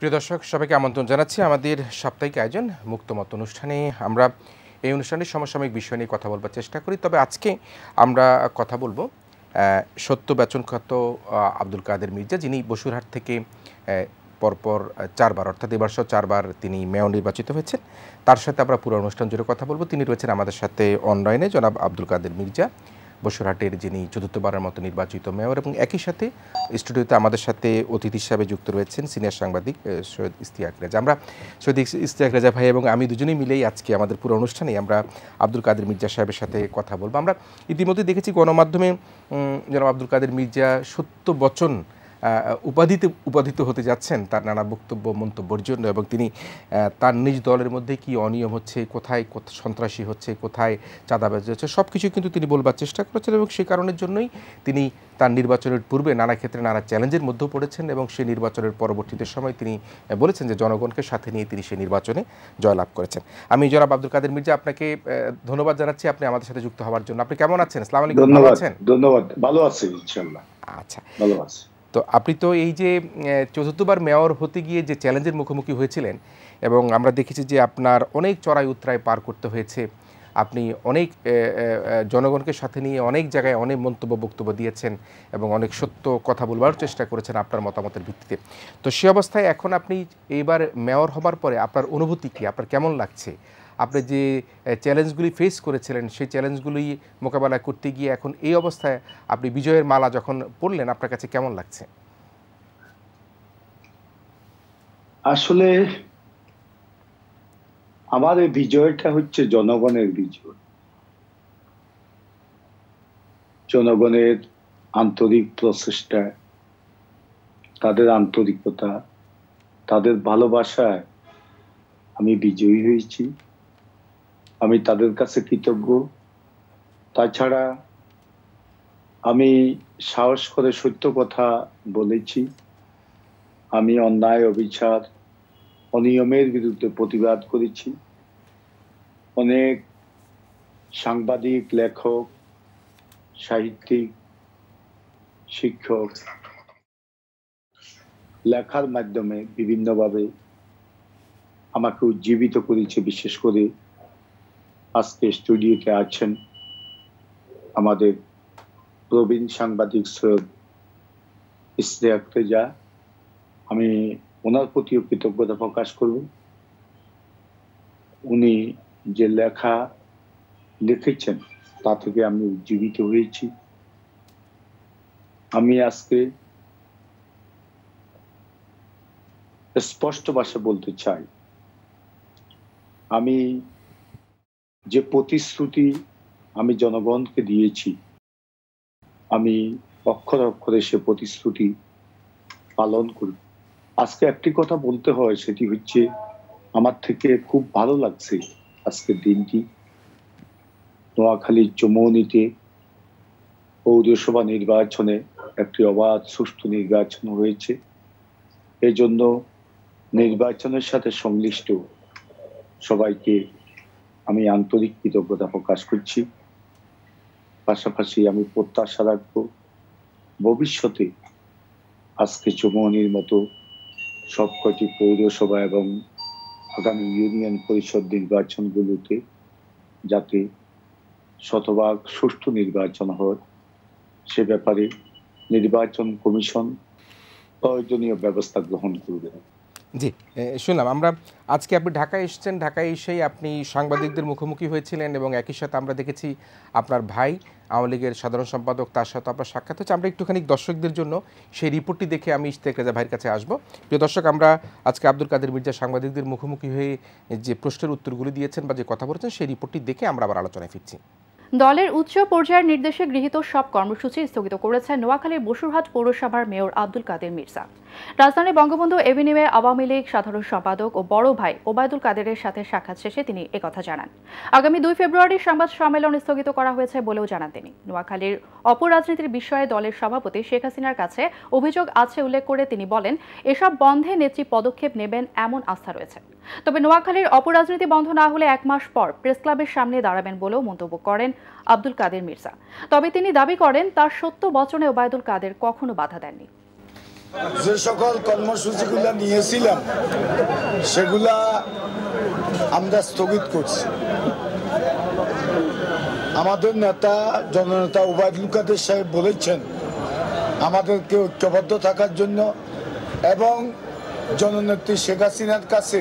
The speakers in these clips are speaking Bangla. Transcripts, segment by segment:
প্রিয় দর্শক, সবাইকে আমন্ত্রণ জানাচ্ছি আমাদের সাপ্তাহিক আয়োজন মুক্তমত অনুষ্ঠানে। আমরা এই অনুষ্ঠানে সমসাময়িক বিষয় নিয়ে কথা বলবার চেষ্টা করি। তবে আজকে আমরা কথা বলবো সত্য বেচনখ্যাত আব্দুল কাদের মির্জা, যিনি বসুরহাট থেকে পরপর 4 বার অর্থাৎ এবার সহ 4 বার তিনি মেয়র নির্বাচিত হয়েছেন। তার সাথে আমরা পুরো অনুষ্ঠান জুড়ে কথা বলবো। তিনি রয়েছেন আমাদের সাথে অনলাইনে, জনাব আব্দুল কাদের মির্জা, বসুরহাটের যিনি চতুর্থবারের মতো নির্বাচিত মেয়র, এবং একই সাথে স্টুডিওতে আমাদের সাথে অতিথি হিসাবে যুক্ত রয়েছেন সিনিয়র সাংবাদিক সৈয়দ ইশতিয়াক রেজা। আমরা সৈয়দ ইশতিয়াক রেজা ভাই এবং আমি দুজনেই মিলেই আজকে আমাদের পুরো অনুষ্ঠানে আমরা আব্দুল কাদের মির্জা সাহেবের সাথে কথা বলবো। আমরা ইতিমধ্যে দেখেছি গণমাধ্যমে জনাব আব্দুল কাদের মির্জা সত্য বচন উপাধিত হতে যাচ্ছেন তার নানা বক্তব্য মন্তব্যের জন্য, এবং তিনি তার নিজ দলের মধ্যে কি অনিয়ম হচ্ছে, কোথায় সন্ত্রাসী হচ্ছে, কোথায় চাঁদাবাজি হচ্ছে, সব কিছু কিন্তু তিনি বলবার চেষ্টা করেছেন। এবং সেই কারণের জন্যই তিনি তার নির্বাচনের পূর্বে নানা ক্ষেত্রে নানা চ্যালেঞ্জের মধ্যেও পড়েছেন, এবং সেই নির্বাচনের পরবর্তীতে সময় তিনি বলেছেন যে জনগণকে সাথে নিয়ে তিনি সেই নির্বাচনে জয়লাভ করেছেন। আমি জনাব আব্দুল কাদের মির্জা আপনাকে ধন্যবাদ জানাচ্ছি আপনি আমাদের সাথে যুক্ত হওয়ার জন্য। আপনি কেমন আছেন? আসসালামু আলাইকুম। ভালো আছেন? ধন্যবাদ, ভালো আছি ইনশাআল্লাহ। আচ্ছা, ভালো আছি। তো আপনি তো এই যে চতুর্থবার মেয়র হতে গিয়ে যে চ্যালেঞ্জের মুখোমুখি হয়েছিলেন, এবং আমরা দেখেছি যে আপনার অনেক চড়াই উতরাই পার করতে হয়েছে, আপনি অনেক জনগণকে সাথে নিয়ে অনেক জায়গায় অনেক বক্তব্য দিয়েছেন এবং অনেক সত্য কথা বলবার চেষ্টা করেছেন আপনার মতামতের ভিত্তিতে। তো সে অবস্থায় এখন আপনি এইবার মেয়র হবার পরে আপনার অনুভূতি কী? আপনার কেমন লাগছে? আপনি যে চ্যালেঞ্জগুলি ফেস করেছিলেন সেই চ্যালেঞ্জগুলি মোকাবেলা করতে গিয়ে এখন এই অবস্থায় আপনি বিজয়ের মালা যখন পড়লেন, আপনার কাছে কেমন লাগছে? আসলে আমার এই বিজয়টা হচ্ছে জনগণের বিজয়। জনগণের আন্তরিক প্রচেষ্টা, তাদের আন্তরিকতা, তাদের ভালোবাসায় আমি বিজয়ী হয়েছি। আমি তাদের কাছে কৃতজ্ঞ। তাছাড়া আমি সাহস করে সত্য কথা বলেছি। আমি অন্যায়, অবিচার, অনিয়মের বিরুদ্ধে প্রতিবাদ করেছি। অনেক সাংবাদিক, লেখক, সাহিত্যিক, শিক্ষক লেখার মাধ্যমে বিভিন্নভাবে আমাকে উজ্জীবিত করেছে। বিশেষ করে আজকে স্টুডিওতে আছেন আমাদের প্রবীণ সাংবাদিক সৈয়দ ইশতিয়াক রেজা, আমি ওনার প্রতিও কৃতজ্ঞতা প্রকাশ করব। উনি যে লেখা লিখেছেন তা থেকে আমি উজ্জীবিত হয়েছি। আমি আজকে স্পষ্ট ভাষা বলতে চাই, আমি যে প্রতিশ্রুতি আমি জনগণকে দিয়েছি, আমি অক্ষরে অক্ষরে সে প্রতিশ্রুতি পালন করব। আজকে একটি কথা বলতে হয়, সেটি হচ্ছে আমার থেকে খুব ভালো লাগছে আজকের দিনটি। নোয়াখালীর চৌমুহনীতে পৌরসভা নির্বাচনে একটি অবাধ সুষ্ঠু নির্বাচন হয়েছে। এই জন্য নির্বাচনের সাথে সংশ্লিষ্ট সবাইকে আমি আন্তরিক কৃতজ্ঞতা প্রকাশ করছি। পাশাপাশি আমি প্রত্যাশা রাখব ভবিষ্যতে আজকে চৌমুহনীর মতো সবকটি পৌরসভা এবং আগামী ইউনিয়ন পরিষদ নির্বাচনগুলোতে যাতে শতভাগ সুষ্ঠু নির্বাচন হয়, সে ব্যাপারে নির্বাচন কমিশন প্রয়োজনীয় ব্যবস্থা গ্রহণ করবে। জি, শুনলাম। আমরা আজকে আপনি ঢাকায় এসেছেন, ঢাকায় এসেই আপনি সাংবাদিকদের মুখোমুখি হয়েছিলেন, এবং একই সাথে আমরা দেখেছি আপনার ভাই আওয়ামী লীগের সাধারণ সম্পাদক, তার সাথে আপনার সাক্ষাৎ হচ্ছে। আমরা একটুখানি দর্শকদের জন্য সেই রিপোর্টটি দেখে আমি ইশতিয়াক রেজা ভাইয়ের কাছে আসবো। প্রিয় দর্শক, আমরা আজকে আব্দুল কাদের মির্জা সাংবাদিকদের মুখোমুখি হয়ে যে প্রশ্নের উত্তরগুলি দিয়েছেন বা যে কথা বলেছেন সেই রিপোর্টটি দেখে আমরা আবার আলোচনায় ফিরছি। দলের উচ্চ পর্যায়ের নির্দেশে গৃহীত সব কর্মসূচি স্থগিত করেছেন নোয়াখালীর বসুরহাট পৌরসভার মেয়র আব্দুল কাদের মির্জা। রাজধানী বঙ্গবন্ধু এভিনিউয়ে আওয়ামী লীগ সাধারণ সম্পাদক ও বড় ভাই ওবায়দুল কাদেরের সাথে সাক্ষাৎ শেষে তিনি একথা জানান। আগামী 2 ফেব্রুয়ারি সংবাদ সম্মেলন স্থগিত করা হয়েছে বলেও জানান তিনি। নোয়াখালীর অপরাজনীতির বিষয়ে দলের সভাপতি শেখ হাসিনার কাছে অভিযোগ আছে উল্লেখ করে তিনি বলেন, এসব বন্ধে নেত্রী পদক্ষেপ নেবেন এমন আস্থা রয়েছে। তবে নোয়াখালীর অপরাজনীতি বন্ধ না হলে 1 মাস পর প্রেস ক্লাবের সামনে দাঁড়াবেন বলেও মন্তব্য করেন আব্দুল কাদের মির্জা। তবে তিনি দাবি করেন তার সত্য বচনে ওবায়দুল কাদের কখনো বাধা দেননি। যে সকল কর্মসূচিগুলো নিয়েছিলাম সেগুলা আমরা স্থগিত করছি। আমাদের নেতা জননেতা ওবায়দুল কাদের সাহেব বলেছেন আমাদেরকে ঐক্যবদ্ধ থাকার জন্য এবং জননেত্রী শেখ হাসিনার কাছে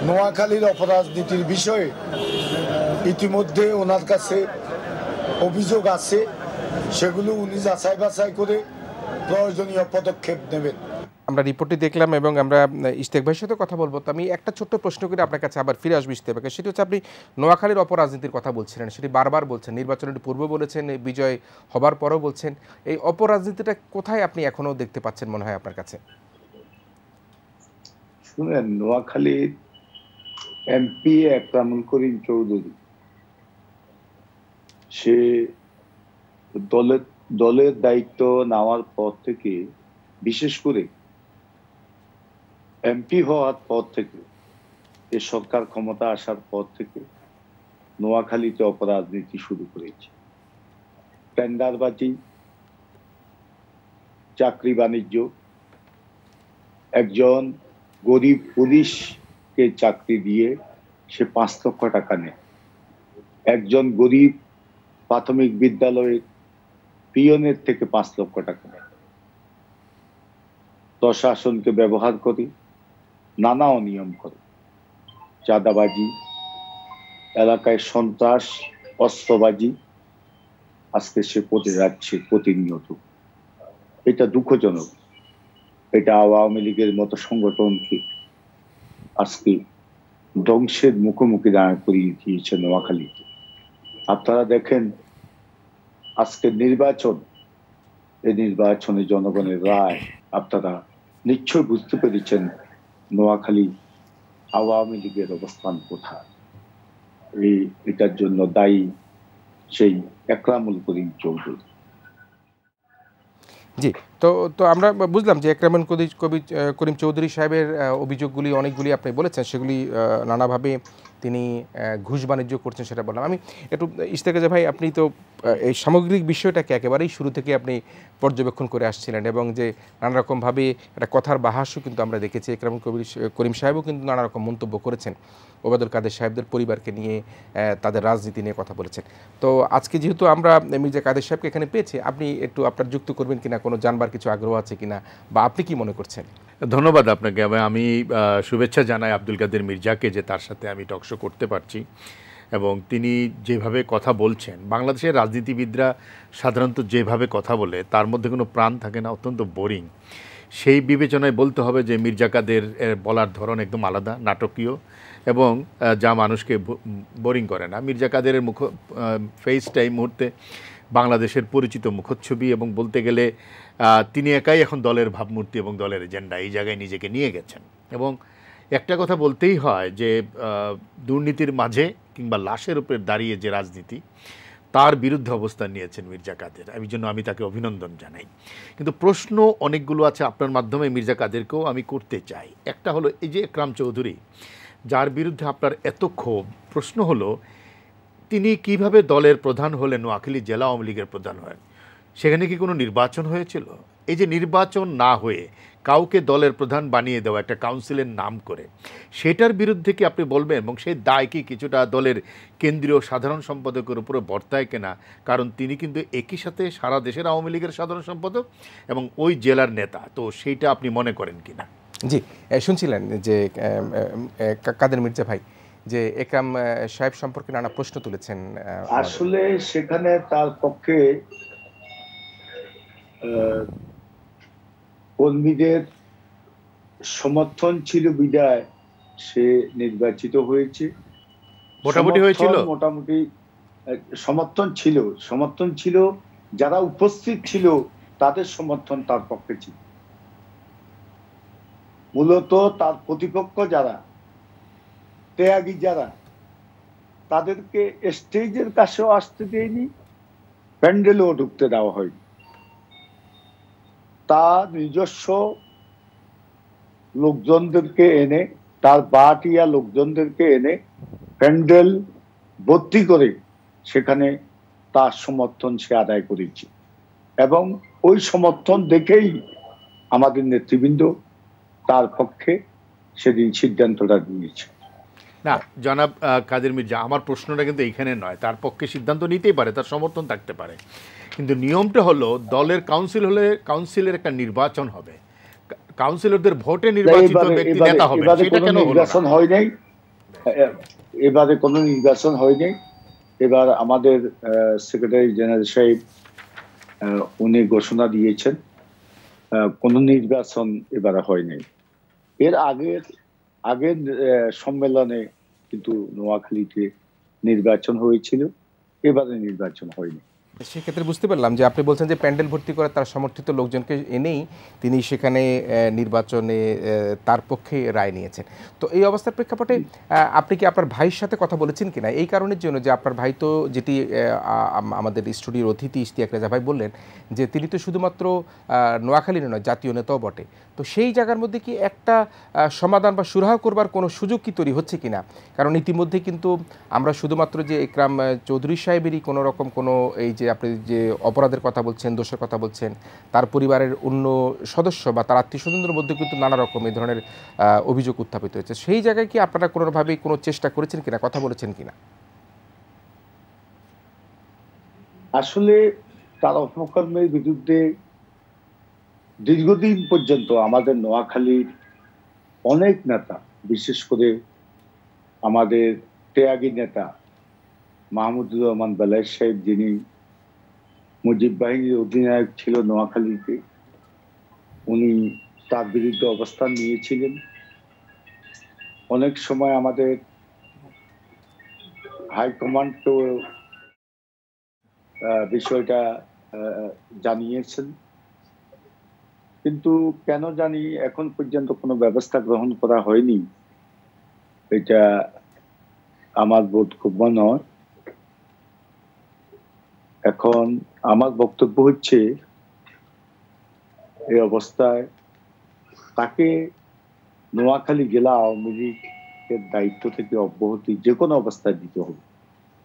নোয়াখালীর অপরাজনীতির বিষয়ে ইতিমধ্যে ওনার কাছে অভিযোগ আছে, সেগুলো উনি যাচাই বাছাই করে প্রয়োজনীয় পদক্ষেপ নেবেন। আমরা রিপোর্টটি দেখলাম এবং আমরা ইশতেক ভাইয়ের সাথে কথা বলবো। তো আমি একটা ছোট্ট প্রশ্ন করে আপনার কাছে আবার ফিরে আসবো ইশতেক ভাইকে। সেটি হচ্ছে আপনি নোয়াখালীর অপরাজনীতির কথা বলছিলেন, সেটি বারবার বলছেন, নির্বাচনের পূর্ব বলেছেন, বিজয় হবার পরও বলছেন। এই অপরাজনীতিটা কোথায় আপনি এখনো দেখতে পাচ্ছেন মনে হয় আপনার কাছে? শুনেন, নোয়াখালীর এমপি একরামুল করিম চৌধুরী সে দলের দায়িত্ব নেওয়ার পর থেকে, বিশেষ করে এমপি হওয়ার পর থেকে, এ সরকার ক্ষমতা আসার পর থেকে নোয়াখালীতে অপরাজনীতি শুরু করেছে। টেন্ডারবাজি, চাকরি বাণিজ্য, একজন গরিব পুলিশকে চাকরি দিয়ে সে 5 লক্ষ টাকা নেয়, একজন গরিব প্রাথমিক বিদ্যালয়ের পিয়নের থেকে 5 লক্ষ টাকা নেয়। প্রশাসনকে ব্যবহার করে নানা অনিয়ম করে, চাঁদাবাজি, এলাকায় সন্ত্রাস, অস্ত্রবাজি, আজকে সে পড়ে যাচ্ছে প্রতিনিয়ত। এটা দুঃখজনক। এটা আওয়ামী লীগের মতো সংগঠনকে আজকে ধ্বংসের মুখোমুখি দাঁড় করিয়ে দিয়েছে নোয়াখালীতে। আপনারা দেখেন আজকে নির্বাচন, এই নির্বাচনে জনগণের রায় আপনারা নিশ্চয় বুঝতে পেরেছেন নোয়াখালী আওয়ামী লীগের অবস্থান কোথায়। এটার জন্য দায়ী সেই একরামুল করিম চৌধুরী। জি, তো তো আমরা বুঝলাম যে একরামুল করিম চৌধুরী সাহেবের অভিযোগগুলি অনেকগুলি আপনি বলেছেন, সেগুলি নানাভাবে তিনি ঘুষ বাণিজ্য করছেন সেটা বললাম। আমি একটু ইশতেক ভাই, আপনি তো এই সামগ্রিক বিষয়টাকে একেবারেই শুরু থেকে আপনি পর্যবেক্ষণ করে আসছিলেন এবং যে নানা রকমভাবে একটা কথার বাহাসও কিন্তু আমরা দেখেছি। একরামুল করিম সাহেবও কিন্তু নানা রকম মন্তব্য করেছেন, ওবায়দুল কাদের সাহেবদের পরিবারকে নিয়ে, তাদের রাজনীতি নিয়ে কথা বলেছেন। তো আজকে যেহেতু আমরা মির্জা কাদের সাহেবকে এখানে পেয়েছি, আপনি একটু আপনার যুক্ত করবেন কিনা, কোনো জানবার কিছু আগ্রহ আছে কিনা, বা আপনি কি মনে করছেন? ধন্যবাদ আপনাকে। আমি শুভেচ্ছা জানাই আব্দুল কাদের মির্জাকে যে তার সাথে আমি টকশো করতে পারছি এবং তিনি যেভাবে কথা বলছেন, বাংলাদেশের রাজনীতিবিদরা সাধারণত যেভাবে কথা বলে তার মধ্যে কোনো প্রাণ থাকে না, অত্যন্ত বোরিং। সেই বিবেচনায় বলতে হবে যে মির্জা কাদের বলার ধরন একদম আলাদা, নাটকীয় এবং যা মানুষকে বোরিং করে না। মির্জা কাদের ফেসটা এই মুহূর্তে বাংলাদেশের পরিচিত মুখচ্ছবি এবং বলতে গেলে তিনি একাই এখন দলের ভাবমূর্তি এবং দলের এজেন্ডা এই জায়গায় নিজেকে নিয়ে গেছেন। এবং একটা কথা বলতেই হয় যে দুর্নীতির মাঝে কিংবা লাশের উপরে দাঁড়িয়ে যে রাজনীতি, তার বিরুদ্ধে অবস্থান নিয়েছেন মির্জা কাদের। এই জন্য আমি তাকে অভিনন্দন জানাই। কিন্তু প্রশ্ন অনেকগুলো আছে, আপনার মাধ্যমে মির্জা কাদেরকেও আমি করতে চাই। একটা হলো এই যে একরাম চৌধুরী, যার বিরুদ্ধে আপনার এত ক্ষোভ, প্রশ্ন হলো তিনি কিভাবে দলের প্রধান হলেন, নোয়াখালী জেলা আওয়ামী লীগের প্রধান হলেন? সেখানে কি কোনো নির্বাচন হয়েছিল? এই যে নির্বাচন না হয়ে কাউকে দলের প্রধান বানিয়ে দেওয়া, একটা কাউন্সিলের নাম করে, সেটার বিরুদ্ধে কি আপনি বলবেন? এবং সেই দায় কি কিছুটা দলের কেন্দ্রীয় সাধারণ সম্পাদকের উপরে বর্তায় কিনা? কারণ তিনি কিন্তু একই সাথে সারা দেশের আওয়ামী লীগের সাধারণ সম্পাদক এবং ওই জেলার নেতা। তো সেইটা আপনি মনে করেন কিনা? জি, শুনছিলেন যে কাদের মির্জা ভাই যে একরাম সাহেব সম্পর্কে নানা প্রশ্ন তুলেছেন। আসলে সেখানে তার পক্ষে কর্মীদের সমর্থন ছিল বিদায় সে নির্বাচিত হয়েছে। মোটামুটি হয়েছিল, মোটামুটি সমর্থন ছিল, যারা উপস্থিত ছিল তাদের সমর্থন তার পক্ষে ছিল। মূলত তার প্রতিপক্ষ যারা, ত্যাগী যারা, তাদেরকে স্টেজের কাছেও আসতে দেয়নি, প্যান্ডেলেও ঢুকতে দেওয়া হয়নি। তার নিজস্ব লোকজনদেরকে এনে, তার বাটিয়া লোকজনদেরকে এনে প্যান্ডেল ভর্তি করে সেখানে তার সমর্থন সে আদায় করেছে এবং ওই সমর্থন দেখেই আমাদের নেতৃবৃন্দ তার পক্ষে সেদিন সিদ্ধান্তটা নিয়েছে। না জনাব কাদের মির্জা, আমার প্রশ্নটা কিন্তু এইখানে নয়। তার পক্ষে সিদ্ধান্ত নিতেই পারে, তার সমর্থন থাকতে পারে, কিন্তু নিয়মটা হলো দলের কাউন্সিল হলে কাউন্সিলের একটা নির্বাচন হবে, কাউন্সিলরদের ভোটে নির্বাচিত ব্যক্তি নেতা হবে। সেটা কেন হলো নির্বাচন হয় নাই? এবারে কোনো নির্বাচন হয় নাই। এবার আমাদের সেক্রেটারি জেনারেল সাহেব উনি ঘোষণা দিয়েছেন কোনো নির্বাচন এবারে হয় নাই। এর আগের সম্মেলনে কিন্তু নোয়াখালীতে নির্বাচন হয়েছিল, এবারে নির্বাচন হয়নি। সেক্ষেত্রে বুঝতে পারলাম যে আপনি বলছেন যে প্যান্ডেল ভর্তি করে তার সমর্থিত লোকজনকে এনেই তিনি সেখানে নির্বাচনে তার পক্ষে রায় নিয়েছেন। তো এই অবস্থার প্রেক্ষাপটে আপনি কি আপনার ভাইয়ের সাথে কথা বলেছেন কিনা এই কারণের জন্য যে আপনার ভাই তো যেটি আমাদের স্টুডিওর অতিথি ইশতিয়াক রেজা ভাই বললেন যে তিনি তো শুধুমাত্র নোয়াখালীর নয় জাতীয় নেতাও বটে, তো সেই জায়গার মধ্যে কি একটা সমাধান বা সুরাহা করবার কোনো সুযোগ কি তৈরি হচ্ছে কিনা? কারণ ইতিমধ্যে কিন্তু আমরা শুধুমাত্র যে একরাম চৌধুরী সাহেবেরই কোনো রকম কোনো এই যে আপনি যে অপরাধের কথা বলছেন, দোষের কথা বলছেন, তার পরিবারের অন্য সদস্য বা তার আত্মীয় স্বজনদের মধ্যে কিন্তু নানা রকম এই ধরনের অভিযোগ উত্থাপিত হয়েছে। সেই জায়গায় কি আপনারা কোনোভাবেই কোনো চেষ্টা করেছেন কিনা, কথা বলেছেন কিনা? আসলে তার অপকর্মের বিরুদ্ধে দীর্ঘদিন পর্যন্ত আমাদের নোয়াখালীর অনেক নেতা, বিশেষ করে আমাদের ত্যাগী নেতা মাহমুদুর রহমান বেলায়েত সাহেব, যিনি মুজিব বাহিনীর অধিনায়ক ছিল নোয়াখালীতে, উনি তার বিরুদ্ধে অবস্থান নিয়েছিলেন। অনেক সময় আমাদের হাইকমান্ডকেও বিষয়টা জানিয়েছেন, কিন্তু কেন জানি এখন পর্যন্ত কোনো ব্যবস্থা গ্রহণ করা হয়নি। এটা আমার বোধগম্য নয়। এখন আমার বক্তব্য হচ্ছে এই অবস্থায় তাকে নোয়াখালী জেলা আওয়ামী লীগের দায়িত্ব থেকে অব্যাহতি যে কোনো অবস্থায় দিতে হবে।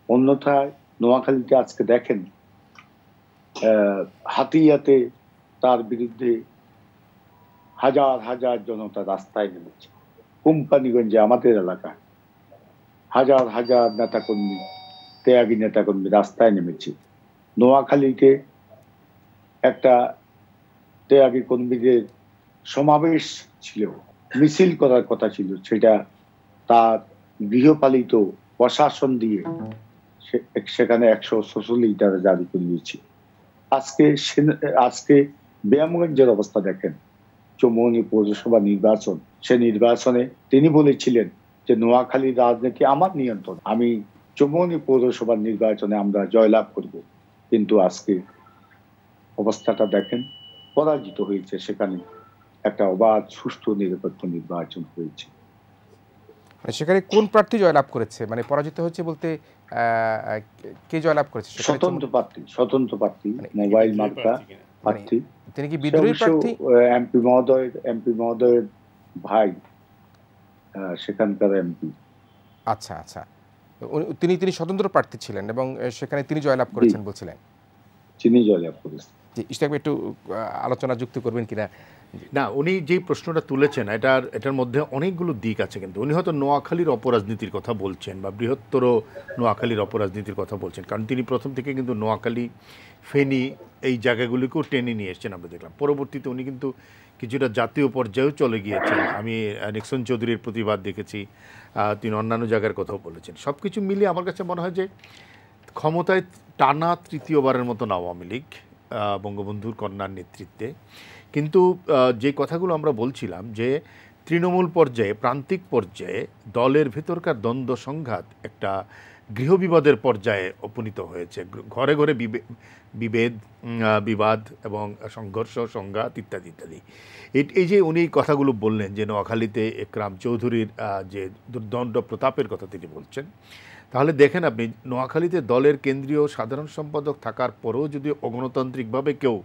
অন্যথায় নোয়াখালীতে আজকে দেখেন হাতিয়াতে তার বিরুদ্ধে হাজার হাজার জনতা রাস্তায় নেমেছে। কোম্পানিগঞ্জে আমাদের এলাকায় হাজার হাজার নেতাকর্মী, ত্যাগী নেতাকর্মী রাস্তায় নেমেছে। নোয়াখালীতে একটা ত্যাগী কর্মীদের সমাবেশ ছিল, মিছিল করার কথা ছিল, সেটা তার গৃহপালিত প্রশাসন দিয়ে সেখানে 146 লিটার জারি করিয়েছে। আজকে ব্যায়ামগঞ্জের অবস্থা দেখেন, চৌমুহনী পৌরসভা নির্বাচন, সে নির্বাচনে তিনি বলেছিলেন যে নোয়াখালীর রাজনীতি আমার নিয়ন্ত্রণ, আমি চৌমুহনী পৌরসভার নির্বাচনে আমরা জয়লাভ করব। কিন্তু আজকে অবস্থাটা দেখেন, পরাজিত হয়েছে। সেখানে একটা অবাধ, সুষ্ঠু, নিরপেক্ষ নির্বাচন হয়েছে। সেখানে কোন প্রার্থী জয়লাভ করেছে, মানে পরাজিত হয়েছে বলতে কে জয়লাভ করেছে? স্বতন্ত্র প্রার্থী মোবাইল মার্কা প্রার্থী। তিনি কি বিদ্রোহী প্রার্থী? এমপি মহোদয়ের ভাই, সেখানকার এমপি। আচ্ছা আচ্ছা, তিনি স্বতন্ত্র প্রার্থী ছিলেন এবং সেখানে তিনি জয়লাভ করেছেন বলছিলেন। তিনি জয়লাভ করেছেন। জি, ইশতিয়াক একটু আলোচনা যুক্ত করবেন কিনা? না, উনি যে প্রশ্নটা তুলেছেন এটার মধ্যে অনেকগুলো দিক আছে, কিন্তু উনি হয়তো নোয়াখালীর অপরাজনীতির কথা বলছেন বা বৃহত্তর নোয়াখালীর অপরাজনীতির কথা বলছেন, কারণ তিনি প্রথম থেকে কিন্তু নোয়াখালী, ফেনী এই জায়গাগুলিকেও টেনে নিয়ে এসছেন। আমরা দেখলাম পরবর্তীতে উনি কিন্তু কিছুটা জাতীয় পর্যায়েও চলে গিয়েছেন। আমি নিক্সন চৌধুরীর প্রতিবাদ দেখেছি, তিনি অন্যান্য জায়গার কথাও বলেছেন। সব কিছু মিলিয়ে আমার কাছে মনে হয় যে ক্ষমতায় টানা তৃতীয়বারের মতন আওয়ামী লীগ বঙ্গবন্ধুর কন্যার নেতৃত্বে। কিন্তু যে কথাগুলো আমরা বলছিলাম যে তৃণমূল পর্যায়ে, প্রান্তিক পর্যায়ে দলের ভেতরকার দ্বন্দ্ব সংঘাত একটা গৃহবিবাদের পর্যায়ে উপনীত হয়েছে। ঘরে ঘরে বিবাদ এবং সংঘর্ষ, সংঘাত ইত্যাদি ইত্যাদি। এই যে উনি কথাগুলো বললেন যে নোয়াখালীতে একরাম চৌধুরীর যে দুর্দণ্ড প্রতাপের কথা তিনি বলছেন, তাহলে দেখেন আপনি নোয়াখালীতে দলের কেন্দ্রীয় সাধারণ সম্পাদক থাকার পরেও যদি অগণতান্ত্রিকভাবে কেউ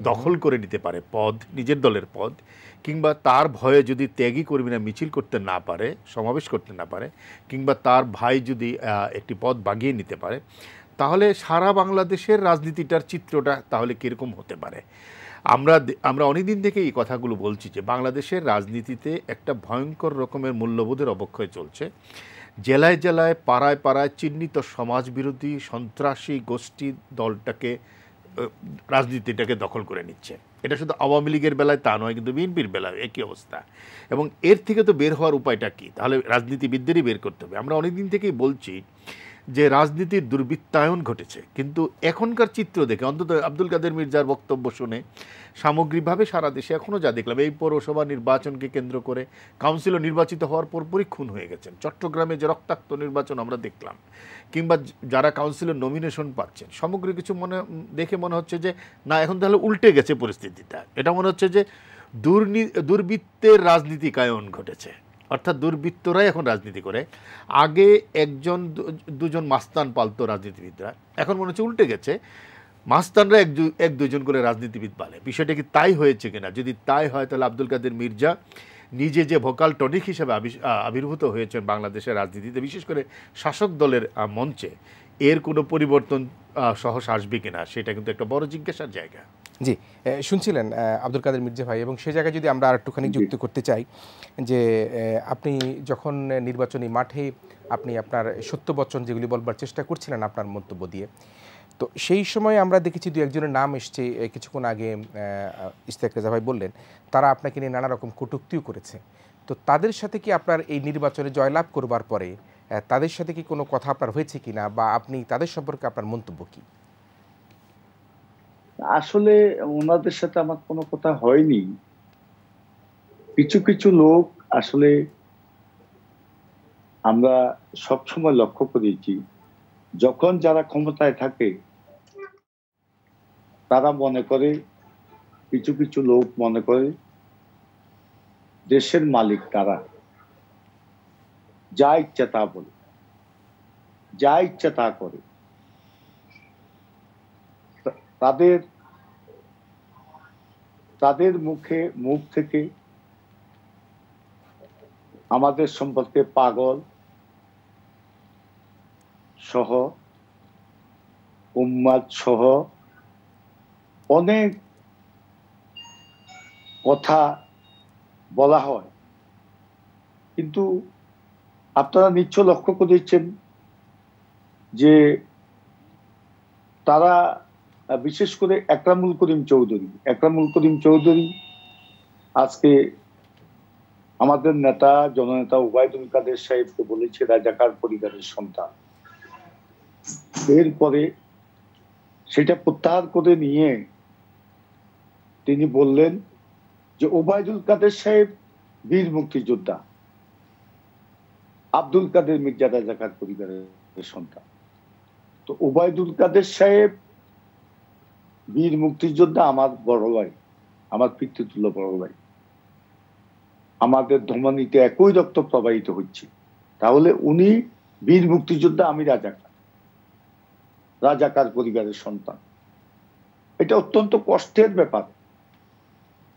দখল করে নিতে পারে পদ, নিজের দলের পদ, কিংবা তার ভয়ে যদি ত্যাগী কর্মীরা মিছিল করতে না পারে, সমাবেশ করতে না পারে, কিংবা তার ভাই যদি একটি পদ বাগিয়ে নিতে পারে, তাহলে সারা বাংলাদেশের রাজনীতিটার চিত্রটা তাহলে কীরকম হতে পারে। আমরা অনেকদিন থেকে এই কথাগুলো বলছি যে বাংলাদেশের রাজনীতিতে একটা ভয়ঙ্কর রকমের মূল্যবোধের অবক্ষয় চলছে। জেলায় জেলায় পাড়ায় পাড়ায় চিহ্নিত সমাজবিরোধী সন্ত্রাসী গোষ্ঠী দলটাকে রাজনীতিটাকে দখল করে নিচ্ছে। এটা শুধু আওয়ামী লীগের বেলায় তা নয়, কিন্তু বিএনপির বেলায় একই অবস্থা। এবং এর থেকে তো বের হওয়ার উপায়টা কী? তাহলে রাজনীতিবিদদেরই বের করতে হবে। আমরা অনেকদিন থেকেই বলছি যে রাজনীতির দুর্বৃত্তায়ন ঘটেছে, কিন্তু এখনকার চিত্র দেখে অন্তত আব্দুল কাদের মির্জার বক্তব্য শুনে সামগ্রিকভাবে সারা দেশে এখনও যা দেখলাম, এই পৌরসভা নির্বাচনকে কেন্দ্র করে কাউন্সিলর নির্বাচিত হওয়ার পরপরই খুন হয়ে গেছেন। চট্টগ্রামে যে রক্তাক্ত নির্বাচন আমরা দেখলাম, কিংবা যারা কাউন্সিলর নমিনেশন পাচ্ছেন, সমগ্র কিছু দেখে মনে হচ্ছে যে না, এখন তাহলে উল্টে গেছে পরিস্থিতিটা। এটা মনে হচ্ছে যে দুর্বৃত্তের রাজনীতিকায়ন ঘটেছে, অর্থাৎ দুর্বৃত্তরাই এখন রাজনীতি করে। আগে একজন দুজন মাস্তান পালতো রাজনীতিবিদরা, এখন মনে হচ্ছে উল্টে গেছে, মাস্তানরা এক দুজন করে রাজনীতিবিদ পালে। বিষয়টা কি তাই হয়েছে কিনা? যদি তাই হয় তাহলে আব্দুল কাদের মির্জা নিজে যে ভোকাল টনিক হিসেবে আবির্ভূত হয়েছেন বাংলাদেশের রাজনীতিতে, বিশেষ করে শাসক দলের মঞ্চে, এর কোনো পরিবর্তন সহজ আসবে কিনা, সেটা কিন্তু একটা বড় জিজ্ঞাসার জায়গা। জি, শুনছিলেন আব্দুল কাদের মির্জা ভাই, এবং সে জায়গায় যদি আমরা আর একটুখানি যুক্ত করতে চাই যে আপনি যখন নির্বাচনী মাঠে আপনি আপনার সত্য বচন যেগুলি বলবার চেষ্টা করছিলেন আপনার মন্তব্য দিয়ে, তো সেই সময় আমরা দেখেছি দু একজনের নাম এসছে, কিছুক্ষণ আগে ইশতিয়াক রেজা ভাই বললেন, তারা আপনাকে নিয়ে নানা রকম কটূক্তিও করেছে। তো তাদের সাথে কি আপনার এই নির্বাচনে জয়লাভ করবার পরে তাদের সাথে কি কোনো কথা আপনার হয়েছে কিনা, বা আপনি তাদের সম্পর্কে আপনার মন্তব্য কী? আসলে ওনাদের সাথে আমার কোনো কথা হয়নি। কিছু কিছু লোক আসলে আমরা সবসময় লক্ষ্য করেছি, যখন যারা ক্ষমতায় থাকে তারা মনে করে, কিছু কিছু লোক মনে করে দেশের মালিক তারা, যা ইচ্ছা তা বলে, যা ইচ্ছা তা করে। তাদের মুখ থেকে আমাদের সম্পর্কে পাগল সহ, উম্মাদ সহ অনেক কথা বলা হয়। কিন্তু আপনারা নিশ্চয় লক্ষ্য করেছেন যে তারা, বিশেষ করে একরামুল করিম চৌধুরী আজকে আমাদের নেতা জননেতা ওবায়দুল কাদের সাহেবকে বলেছে রাজাকার পরিবারের সন্তান। এরপরে সেটা প্রত্যাহার করে নিয়ে তিনি বললেন যে ওবায়দুল কাদের সাহেব বীর মুক্তিযোদ্ধা, আব্দুল কাদের মির্জা রাজাকার পরিবারের সন্তান। তো ওবায়দুল কাদের সাহেব বীর মুক্তিযোদ্ধা, আমার বড় ভাই, আমার পিতৃতুল্য বড় ভাই। আমাদের ধমনীতে একই রক্ত প্রবাহিত হচ্ছে। তাহলে উনি বীর মুক্তিযোদ্ধা, আমি রাজাকার পরিবারের সন্তান। এটা অত্যন্ত কষ্টের ব্যাপার।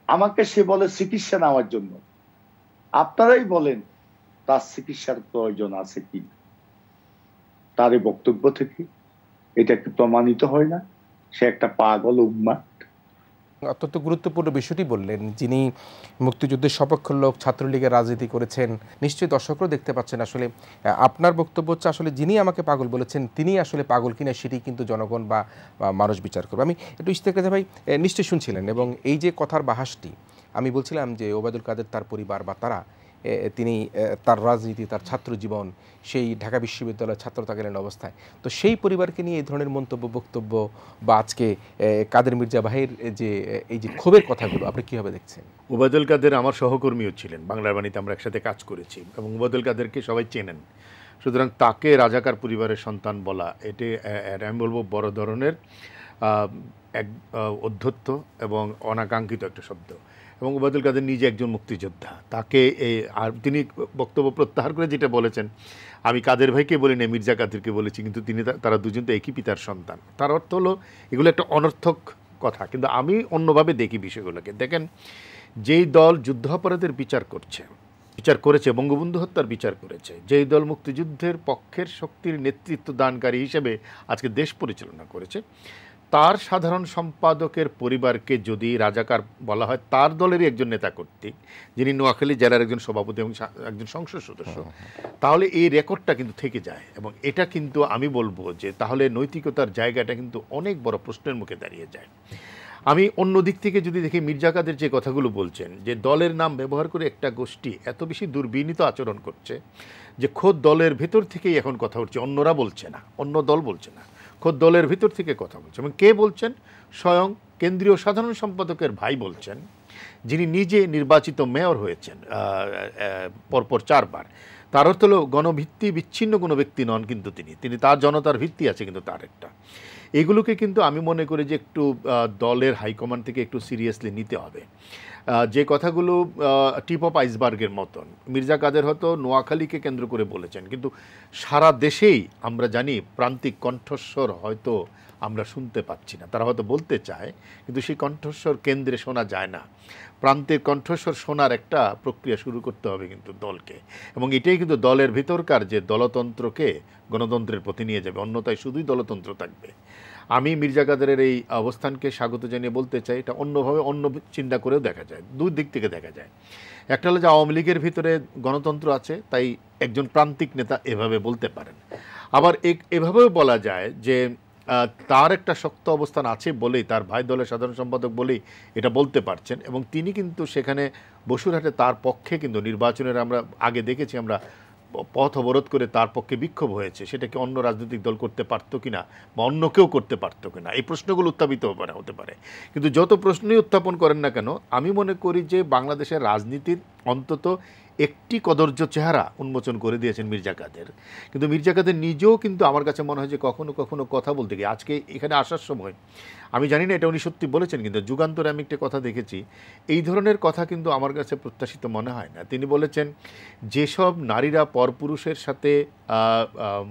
আমাকে সে বলে চিকিৎসা নেওয়ার জন্য। আপনারাই বলেন তার চিকিৎসার প্রয়োজন আছে কি? তার এই বক্তব্য থেকে এটা কি প্রমাণিত হয় না সে একটা পাগল উন্মাদ? অত্যন্ত গুরুত্বপূর্ণ বিষয়টি বললেন, যিনি মুক্তিযুদ্ধের সপক্ষের লোক, ছাত্রলীগের রাজনীতি করেছেন। নিশ্চয়ই দর্শকরাও দেখতে পাচ্ছেন আসলে আপনার বক্তব্য হচ্ছে আসলে যিনি আমাকে পাগল বলেছেন তিনি আসলে পাগল কিনা সেটি কিন্তু জনগণ বা মানুষ বিচার করবে। আমি একটু ইশতিয়াক রেজা ভাই নিশ্চয়ই শুনছিলেন, এবং এই যে কথার বাহাসটি আমি বলছিলাম যে ওবায়দুল কাদের, তার পরিবার বা তারা, তিনি তার রাজনীতি, তার ছাত্র জীবন সেই ঢাকা বিশ্ববিদ্যালয়ের ছাত্র থাকালীন অবস্থায়, তো সেই পরিবারকে নিয়ে এই ধরনের মন্তব্য, বক্তব্য বা আজকে কাদের মির্জা ভাইয়ের যে এই যে ক্ষোভের কথাগুলো আপনি কীভাবে দেখছেন? ওবায়দুল কাদের আমার সহকর্মীও ছিলেন, বাংলার বাণীতে আমরা একসাথে কাজ করেছি, এবং ওবায়দুল কাদেরকে সবাই চেনেন। সুতরাং তাকে রাজাকার পরিবারের সন্তান বলা, এটি আমি বলবো বড় ধরনের এক অধ্যত্ত এবং অনাকাঙ্ক্ষিত একটা শব্দ। এবং ওবায়দুল কাদের নিজে একজন মুক্তিযোদ্ধা, তাকে আর তিনি বক্তব্য প্রত্যাহার করে যেটা বলেছেন, আমি কাদের ভাইকে বলি না, মির্জা কাদেরকে বলেছি, কিন্তু তারা দুজন তো একই পিতার সন্তান। তার অর্থ হলো এগুলো একটা অনর্থক কথা। কিন্তু আমি অন্যভাবে দেখি বিষয়গুলোকে। দেখেন, যেই দল যুদ্ধাপরাধের বিচার করেছে, বঙ্গবন্ধু হত্যার বিচার করেছে, যেই দল মুক্তিযুদ্ধের পক্ষের শক্তির নেতৃত্ব দানকারী হিসেবে আজকে দেশ পরিচালনা করেছে, তার সাধারণ সম্পাদকের পরিবারকে যদি রাজাকার বলা হয় তার দলেরই একজন নেতা কর্তৃক, যিনি নোয়াখালী জেলার একজন সভাপতি এবং একজন সংসদ সদস্য, তাহলে এই রেকর্ডটা কিন্তু থেকে যায়। এবং এটা কিন্তু আমি বলবো যে তাহলে নৈতিকতার জায়গাটা কিন্তু অনেক বড় প্রশ্নের মুখে দাঁড়িয়ে যায়। আমি অন্য দিক থেকে যদি দেখি, মির্জা কাদের যে কথাগুলো বলছেন যে দলের নাম ব্যবহার করে একটা গোষ্ঠী এত বেশি দুর্বিনীত আচরণ করছে যে খোদ দলের ভেতর থেকেই এখন কথা উঠছে, অন্যরা বলছে না, অন্য দল বলছে না, খোদ দলের ভিতর থেকে কথা বলছে। এবং কে বলছেন? স্বয়ং কেন্দ্রীয় সাধারণ সম্পাদকের ভাই বলছেন, যিনি নিজে নির্বাচিত মেয়র হয়েছেন পরপর 4 বার। তার অর্থ হলো গণভিত্তি বিচ্ছিন্ন কোনো ব্যক্তি নন, কিন্তু তিনি তার জনতার ভিত্তি আছে কিন্তু তার একটা। এগুলোকে কিন্তু আমি মনে করি যে একটু দলের হাইকমান্ড থেকে একটু সিরিয়াসলি নিতে হবে। যে কথাগুলো টিপ অফ আইসবার্গের মতন, মির্জা কাদের হয়তো নোয়াখালীকে কেন্দ্র করে বলেছেন, কিন্তু সারা দেশেই আমরা জানি প্রান্তিক কণ্ঠস্বর হয়তো আমরা শুনতে পাচ্ছি না। তারা হয়তো বলতে চায়, কিন্তু সেই কণ্ঠস্বর কেন্দ্রে শোনা যায় না। প্রান্তের কণ্ঠস্বর শোনার একটা প্রক্রিয়া শুরু করতে হবে কিন্তু দলকে, এবং এটাই কিন্তু দলের ভিতরকার যে দলতন্ত্রকে গণতন্ত্রের পথে নিয়ে যাবে, অন্যথায় শুধুই দলতন্ত্র থাকবে। আমি মির্জা কাদেরের এই অবস্থানকে স্বাগত জানিয়ে বলতে চাই, এটা অন্যভাবে অন্য চিন্তা করেও দেখা যায়, দুই দিক থেকে দেখা যায়। একটা হলো যে আওয়ামী লীগের ভিতরে গণতন্ত্র আছে, তাই একজন প্রান্তিক নেতা এভাবে বলতে পারেন। আবার এভাবেও বলা যায় যে তার একটা শক্ত অবস্থান আছে বলেই, তার ভাই দলের সাধারণ সম্পাদক বলেই এটা বলতে পারছেন, এবং তিনি কিন্তু সেখানে বসুরহাটে তার পক্ষে কিন্তু নির্বাচনের আমরা আগে দেখেছি আমরা পথ অবরোধ করে তার পক্ষে বিক্ষোভ হয়েছে, সেটাকে অন্য রাজনৈতিক দল করতে পারতো কিনা বা অন্য কেউ করতে পারতো কিনা, এই প্রশ্নগুলো উত্থাপিত হতে পারে। কিন্তু যত প্রশ্নই উত্থাপন করেন না কেন, আমি মনে করি যে বাংলাদেশের রাজনীতির অন্তত একটি কদর্য চেহারা উন্মোচন করে দিয়েছেন মির্জা কাদের। কিন্তু মির্জা কাদের নিজেও কিন্তু আমার কাছে মনে হয় যে কখনো কখনো কথা বলতে গিয়ে, আজকে এখানে আসার সময় আমি জানি না এটা উনি সত্যি বলেছেন, কিন্তু যুগান্তরে আমি একটা কথা দেখেছি, এই ধরনের কথা কিন্তু আমার কাছে প্রত্যাশিত মনে হয় না। তিনি বলেছেন যেসব নারীরা পরপুরুষের সাথে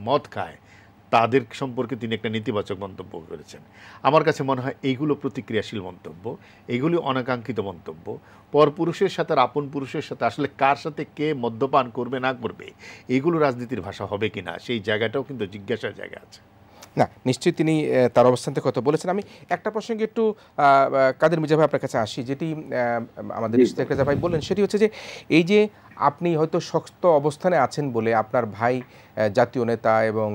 মদ খায় তাদের সম্পর্কে তিনি একটা নেতিবাচক মন্তব্য করেছেন। আমার কাছে মনে হয় এইগুলো প্রতিক্রিয়াশীল মন্তব্য, এইগুলি অনাকাঙ্ক্ষিত মন্তব্য। পরপুরুষের সাথে আর আপন পুরুষের সাথে আসলে কার সাথে কে মদ্যপান করবে না করবে, এইগুলো রাজনীতির ভাষা হবে কিনা, সেই জায়গাটাও কিন্তু জিজ্ঞাসার জায়গা আছে। না, নিশ্চয়ই তিনি তার অবস্থান থেকে কথা বলেছেন। আমি একটা প্রসঙ্গে একটু কাদের মির্জা ভাই আপনার কাছে আসি, যেটি আমাদের ইশতিয়াক রেজা ভাই বললেন, সেটি হচ্ছে যে এই যে আপনি হয়তো শক্ত অবস্থানে আছেন বলে আপনার ভাই জাতীয় নেতা এবং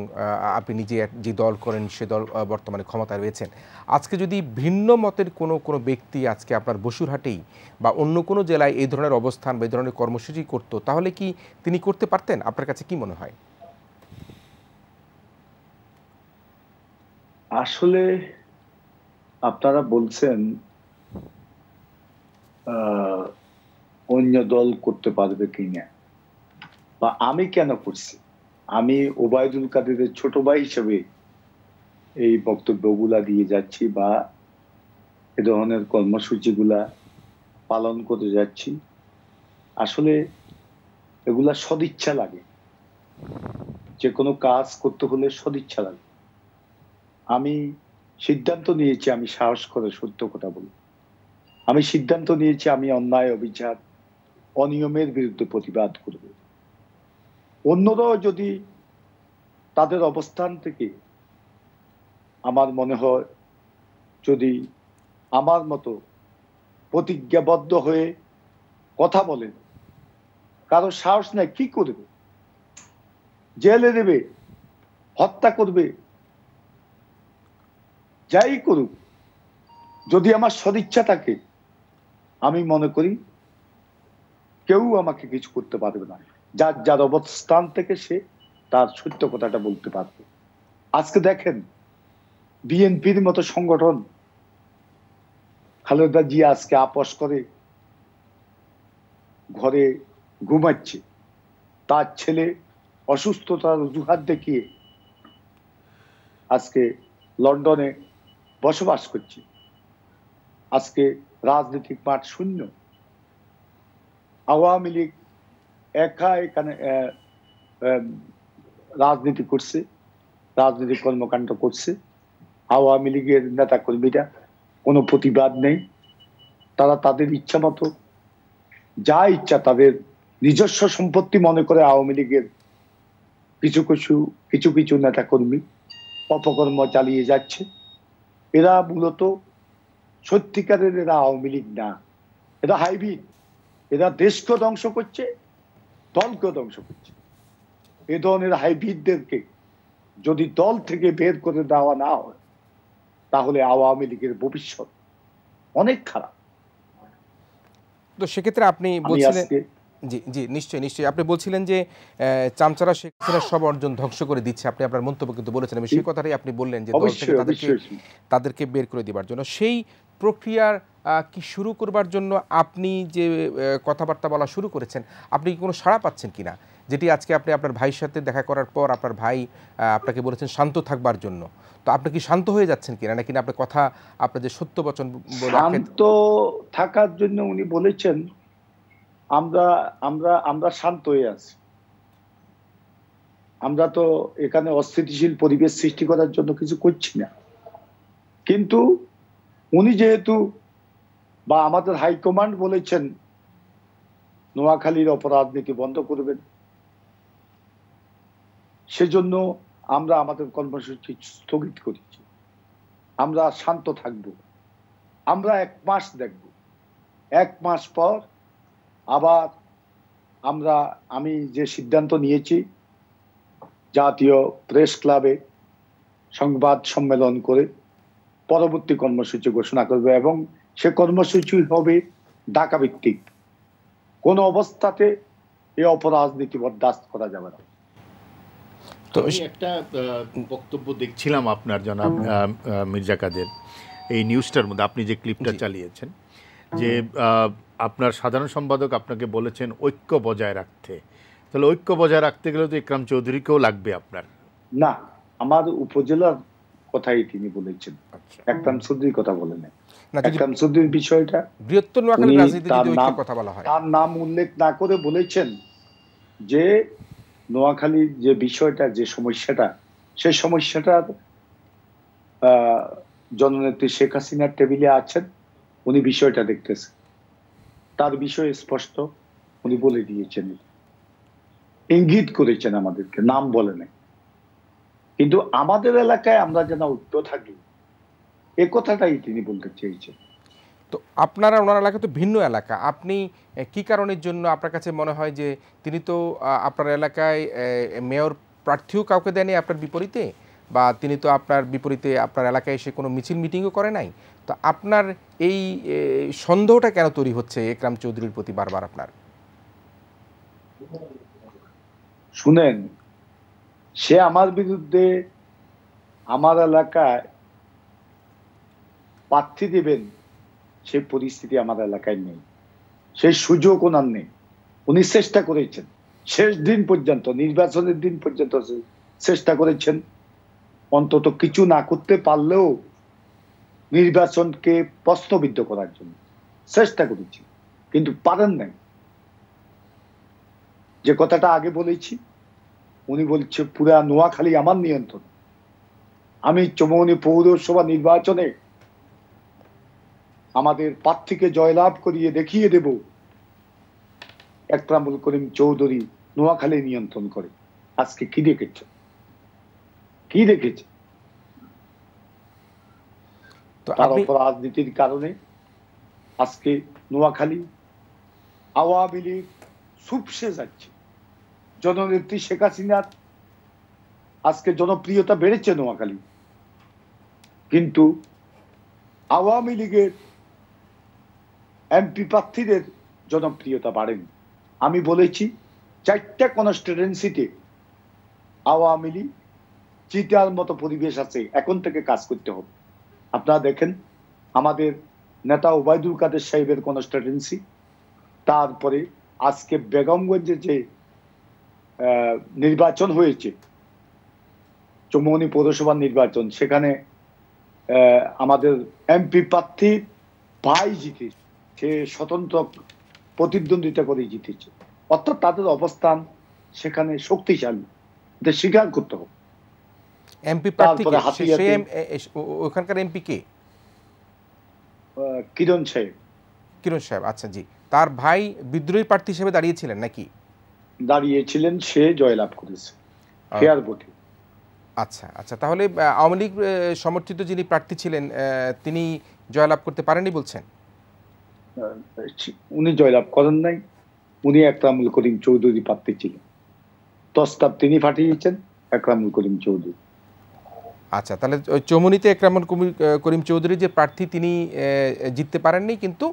আপনি নিজে যে দল করেন সে দল বর্তমানে ক্ষমতায় রয়েছেন, আজকে যদি ভিন্ন মতের কোনো ব্যক্তি আজকে আপনার বসুরহাটেই বা অন্য কোনো জেলায় এই ধরনের অবস্থান বা এই ধরনের কর্মসূচি করতো, তাহলে কি তিনি করতে পারতেন? আপনার কাছে কি মনে হয়? আসলে আপনারা বলছেন অন্য দল করতে পারবে কিনা, বা আমি কেন করছি। আমি ওবায়দুল কাদেরের ছোট ভাই হিসেবে এই বক্তব্যগুলা দিয়ে যাচ্ছি বা এ ধরনের কর্মসূচিগুলা পালন করে যাচ্ছি। আসলে এগুলা সদিচ্ছা লাগে, যে কোনো কাজ করতে হলে সদিচ্ছা লাগে। আমি সিদ্ধান্ত নিয়েছি, আমি সাহস করে সত্য কথা বলি, আমি সিদ্ধান্ত নিয়েছি আমি অন্যায় অবিচার অনিয়মের বিরুদ্ধে প্রতিবাদ করব। অন্যরাও যদি তাদের অবস্থান থেকে আমার মনে হয় যদি আমার মতো প্রতিজ্ঞাবদ্ধ হয়ে কথা বলেন, কারো সাহস নাই, কি করবে? জেলে দেবে, হত্যা করবে, যাই করুক, যদি আমার সদিচ্ছা থাকে আমি মনে করি কেউ আমাকে কিছু করতে পারবে না। যার যার অবস্থান থেকে সে তার সত্য কথাটা বলতে পারবে। আজকে দেখেন বিএনপির মতো সংগঠন, খালেদা জিয়া আজকে আপোস করে ঘরে ঘুমাচ্ছে, তার ছেলে অসুস্থতার অজুহাত দেখিয়ে আজকে লন্ডনে বসবাস করছে। আজকে রাজনৈতিক মাঠ শূন্য, আওয়ামী লীগ একা এখানে রাজনীতি করছে, রাজনৈতিক কর্মকাণ্ড করছে। আওয়ামী লীগের নেতা কর্মীরা কোনো প্রতিবাদ নেই, তারা তাদের ইচ্ছা মতো যা ইচ্ছা তাদের নিজস্ব সম্পত্তি মনে করে আওয়ামী লীগের কিছু কিছু নেতা কর্মী অপকর্ম চালিয়ে যাচ্ছে। এরা মূলত সত্যিকারের এরা আওয়ামী লীগ না, এরা হাইব্রিড। এরা দেশকে ধ্বংস করছে, দলকে ধ্বংস করছে। এ ধরনের হাইব্রিডদেরকে যদি দল থেকে বের করে দেওয়া না হয় তাহলে আওয়ামী লীগের ভবিষ্যৎ অনেক খারাপ। তো সেক্ষেত্রে আপনি বলছিলেন, জি জি নিশ্চয়ই নিশ্চয়ই, আপনি বলছিলেন যে চামচারা শেখ হাসিনার সব অর্জন ধ্বংস করে দিচ্ছে, আপনি আপনার মন্তব্য কিন্তু বলেছেন, আমি সেই কথাটাই আপনি বললেন যে দল থেকে তাদেরকে বের করে দেওয়ার জন্য সেই প্রক্রিয়ার কি শুরু করবার জন্য আপনি যে কথাবার্তা বলা শুরু করেছেন, আপনি কি কোনো সাড়া পাচ্ছেন কিনা? যেটি আজকে আপনি আপনার ভাইয়ের সাথে দেখা করার পর আপনার ভাই আপনাকে বলেছেন শান্ত থাকবার জন্য, তো আপনি কি শান্ত হয়ে যাচ্ছেন কিনা, নাকি আপনি কথা আপনার যে সত্য বচন শান্ত থাকার জন্য উনি বলেছেন আমরা আমরা আমরা শান্ত হয়ে আছি। আমরা তো এখানে অস্থিতিশীল পরিবেশ সৃষ্টি করার জন্য কিছু করছি না, কিন্তু উনি যেহেতু বা আমাদের হাইকমান্ড বলেছেন নোয়াখালীর অপরাজনীতি বন্ধ করবেন, সেজন্য আমরা আমাদের কর্মসূচি স্থগিত করেছি। আমরা শান্ত থাকব, আমরা 1 মাস দেখব, 1 মাস পর আবার আমি যে সিদ্ধান্ত নিয়েছি জাতীয় প্রেস ক্লাবে সংবাদ সম্মেলন করে পরবর্তী কর্মসূচি ঘোষণা করবে, এবং সে কর্মসূচি হবে ঢাকা ভিত্তিক। কোন অবস্থাতে এই অপরাজনীতি বরদাস্ত করা যাবে না। তো একটা বক্তব্য দেখছিলাম আপনার জনাব মির্জা কাদের এই নিউজটার মধ্যে, আপনি যে ক্লিপটা চালিয়েছেন, যে আপনার সাধারণ সম্পাদক আপনাকে বলেছেন ঐক্য বজায় রাখতে। তাহলে ঐক্য বজায় রাখতে গেলে তো ইকরাম চৌধুরীকেও লাগবে আপনার। না, আমার উপজেলার কথাই তিনি বলেছেন, ইকরাম চৌধুরীর কথা বলেন না। ইকরাম চৌধুরীর বিষয়টা বৃহত্তর নোয়াখালীর রাজনীতিতে যদি ঐক্যের কথা বলা হয়, তার নাম উল্লেখ না করে বলেছেন যে নোয়াখালীর যে বিষয়টা, যে সমস্যাটা, সেই সমস্যাটার জননেত্রী শেখ হাসিনার টেবিলে আছেন, উনি বিষয়টা দেখতেছেন, তার বিষয়ে স্পষ্ট উনি বলে দিয়েছেন, ইঙ্গিত করেছেন আমাদেরকে, নাম বলে নাই। কিন্তু আমাদের এলাকায় আমরা যেন ঐক্য থাকি, এ কথাটাই তিনি বলতে চেয়েছেন। তো আপনারা ওনার এলাকা তো ভিন্ন এলাকা, আপনি কি কারণের জন্য আপনার কাছে মনে হয় যে তিনি তো আপনার এলাকায় মেয়র প্রার্থীও কাউকে দেয়নি আপনার বিপরীতে, বা তিনি তো আপনার বিপরীতে আপনার এলাকায় এসে কোনো মিছিল মিটিংও করে নাই, তো আপনার এই সন্দেহটা কেন তৈরি হচ্ছে ইকরাম চৌধুরীর প্রতি বারবার আপনার? শুনেন, সে আমার বিরুদ্ধে আমার এলাকায় প্রার্থী দেবেন সেই পরিস্থিতি আমার এলাকায় নেই, সেই সুযোগ ওনার নেই। উনি চেষ্টা করেছেন শেষ দিন পর্যন্ত, নির্বাচনের দিন পর্যন্ত চেষ্টা করেছেন, অন্তত কিছু না করতে পারলেও নির্বাচনকে প্রশ্নবিদ্ধ করার জন্য চেষ্টা করেছেন, কিন্তু পারেন নাই। যে কথাটা আগে বলেছি, উনি বলছে পুরা নোয়াখালী আমার নিয়ন্ত্রণ, আমি চৌমুহনী পৌরসভা নির্বাচনে আমাদের প্রার্থীকে জয়লাভ করিয়ে দেখিয়ে দেব একরামুল করিম চৌধুরী নোয়াখালী নিয়ন্ত্রণ করে। আজকে কি দেখেছে, কি দেখেছে? তার রাজনীতির কারণে আজকে নোয়াখালী আওয়ামী লীগ সুপসে যাচ্ছে। জননেত্রী শেখ হাসিনার আজকে জনপ্রিয়তা বেড়েছে নোয়াখালী, কিন্তু আওয়ামী লীগের এমপি প্রার্থীদের জনপ্রিয়তা বাড়েনি। আমি বলেছি 4টা কনস্টিটুয়েন্সিতে আওয়ামী লীগ চিতার মতো পরিবেশ আছে, এখন থেকে কাজ করতে হবে। আপনারা দেখেন আমাদের নেতা ওবায়দুল কাদের সাহেবের কনস্টিটুয়েন্সি, তারপরে আজকে বেগমগঞ্জে যে নির্বাচন হয়েছে, চৌমুহনী পৌরসভার নির্বাচন, সেখানে আমাদের এমপি প্রার্থী ভাই জিতেছে, সে স্বতন্ত্র প্রতিদ্বন্দ্বিতা করে জিতেছে। অর্থাৎ তাদের অবস্থান সেখানে শক্তিশালী, এটা স্বীকার করতে হবে। এমপি প্রার্থী ওখানকার এমপি কে? কিরণ সাহেব। কিরণ সাহেব, আচ্ছা জি। তার ভাই বিদ্রোহী প্রার্থী হিসেবে দাঁড়িয়েছিলেন নাকি? দাঁড়িয়েছিলেন, সে জয়লাভ করেছে ফেয়ার ভোটে। আচ্ছা আচ্ছা, তাহলে আওয়ামী লীগ সমর্থিত যিনি প্রার্থী ছিলেন তিনি জয়লাভ করতে পারেননি বলছেন? উনি জয়লাভ করেন নাই, উনি একরামুল করিম চৌধুরী প্রার্থী ছিলেন, প্রস্তাব তিনি পাঠিয়েছেন একরামুল করিম চৌধুরী। আচ্ছা, তাহলে ওই চৌমুনিতে একরামুল করিম চৌধুরী যে প্রার্থী তিনি জিততে পারেননি, কিন্তু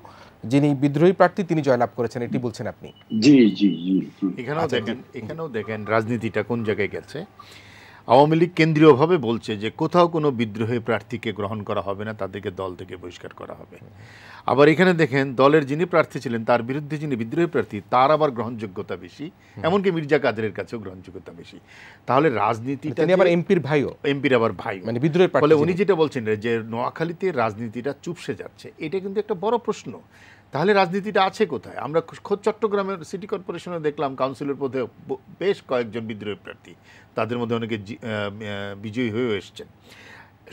যিনি বিদ্রোহী প্রার্থী তিনি জয়লাভ করেছেন, এটি বলছেন আপনি? জি জি জি। এখানেও দেখেন রাজনীতিটা কোন জায়গায় গেছে। আওয়ামী লীগ কেন্দ্রীয়ভাবে বলছে যে কোথাও কোনো বিদ্রোহী প্রার্থীকে গ্রহণ করা হবে না, তাদেরকে দল থেকে বহিষ্কার করা হবে। আবার এখানে দেখেন দলের যিনি প্রার্থী ছিলেন তার বিরুদ্ধে যিনি বিদ্রোহী প্রার্থী তার আবার গ্রহণযোগ্যতা বেশি, এমনকি মির্জা কাদেরের কাছেও গ্রহণযোগ্যতা বেশি। তাহলে রাজনীতিটা আবার এমপির ভাইও, এমপির আবার ভাই, মানে বিদ্রোহী প্রার্থী। ফলে উনি যেটা বলছেন যে নোয়াখালীতে রাজনীতিটা চুপসে যাচ্ছে, এটা কিন্তু একটা বড় প্রশ্ন। তাহলে রাজনীতিটা আছে কোথায়? আমরা খোদ চট্টগ্রামের সিটি কর্পোরেশনে দেখলাম কাউন্সিলর পদে বেশ কয়েকজন বিদ্রোহী প্রার্থী, তাদের মধ্যে অনেকে বিজয়ী হয়েও এসছেন।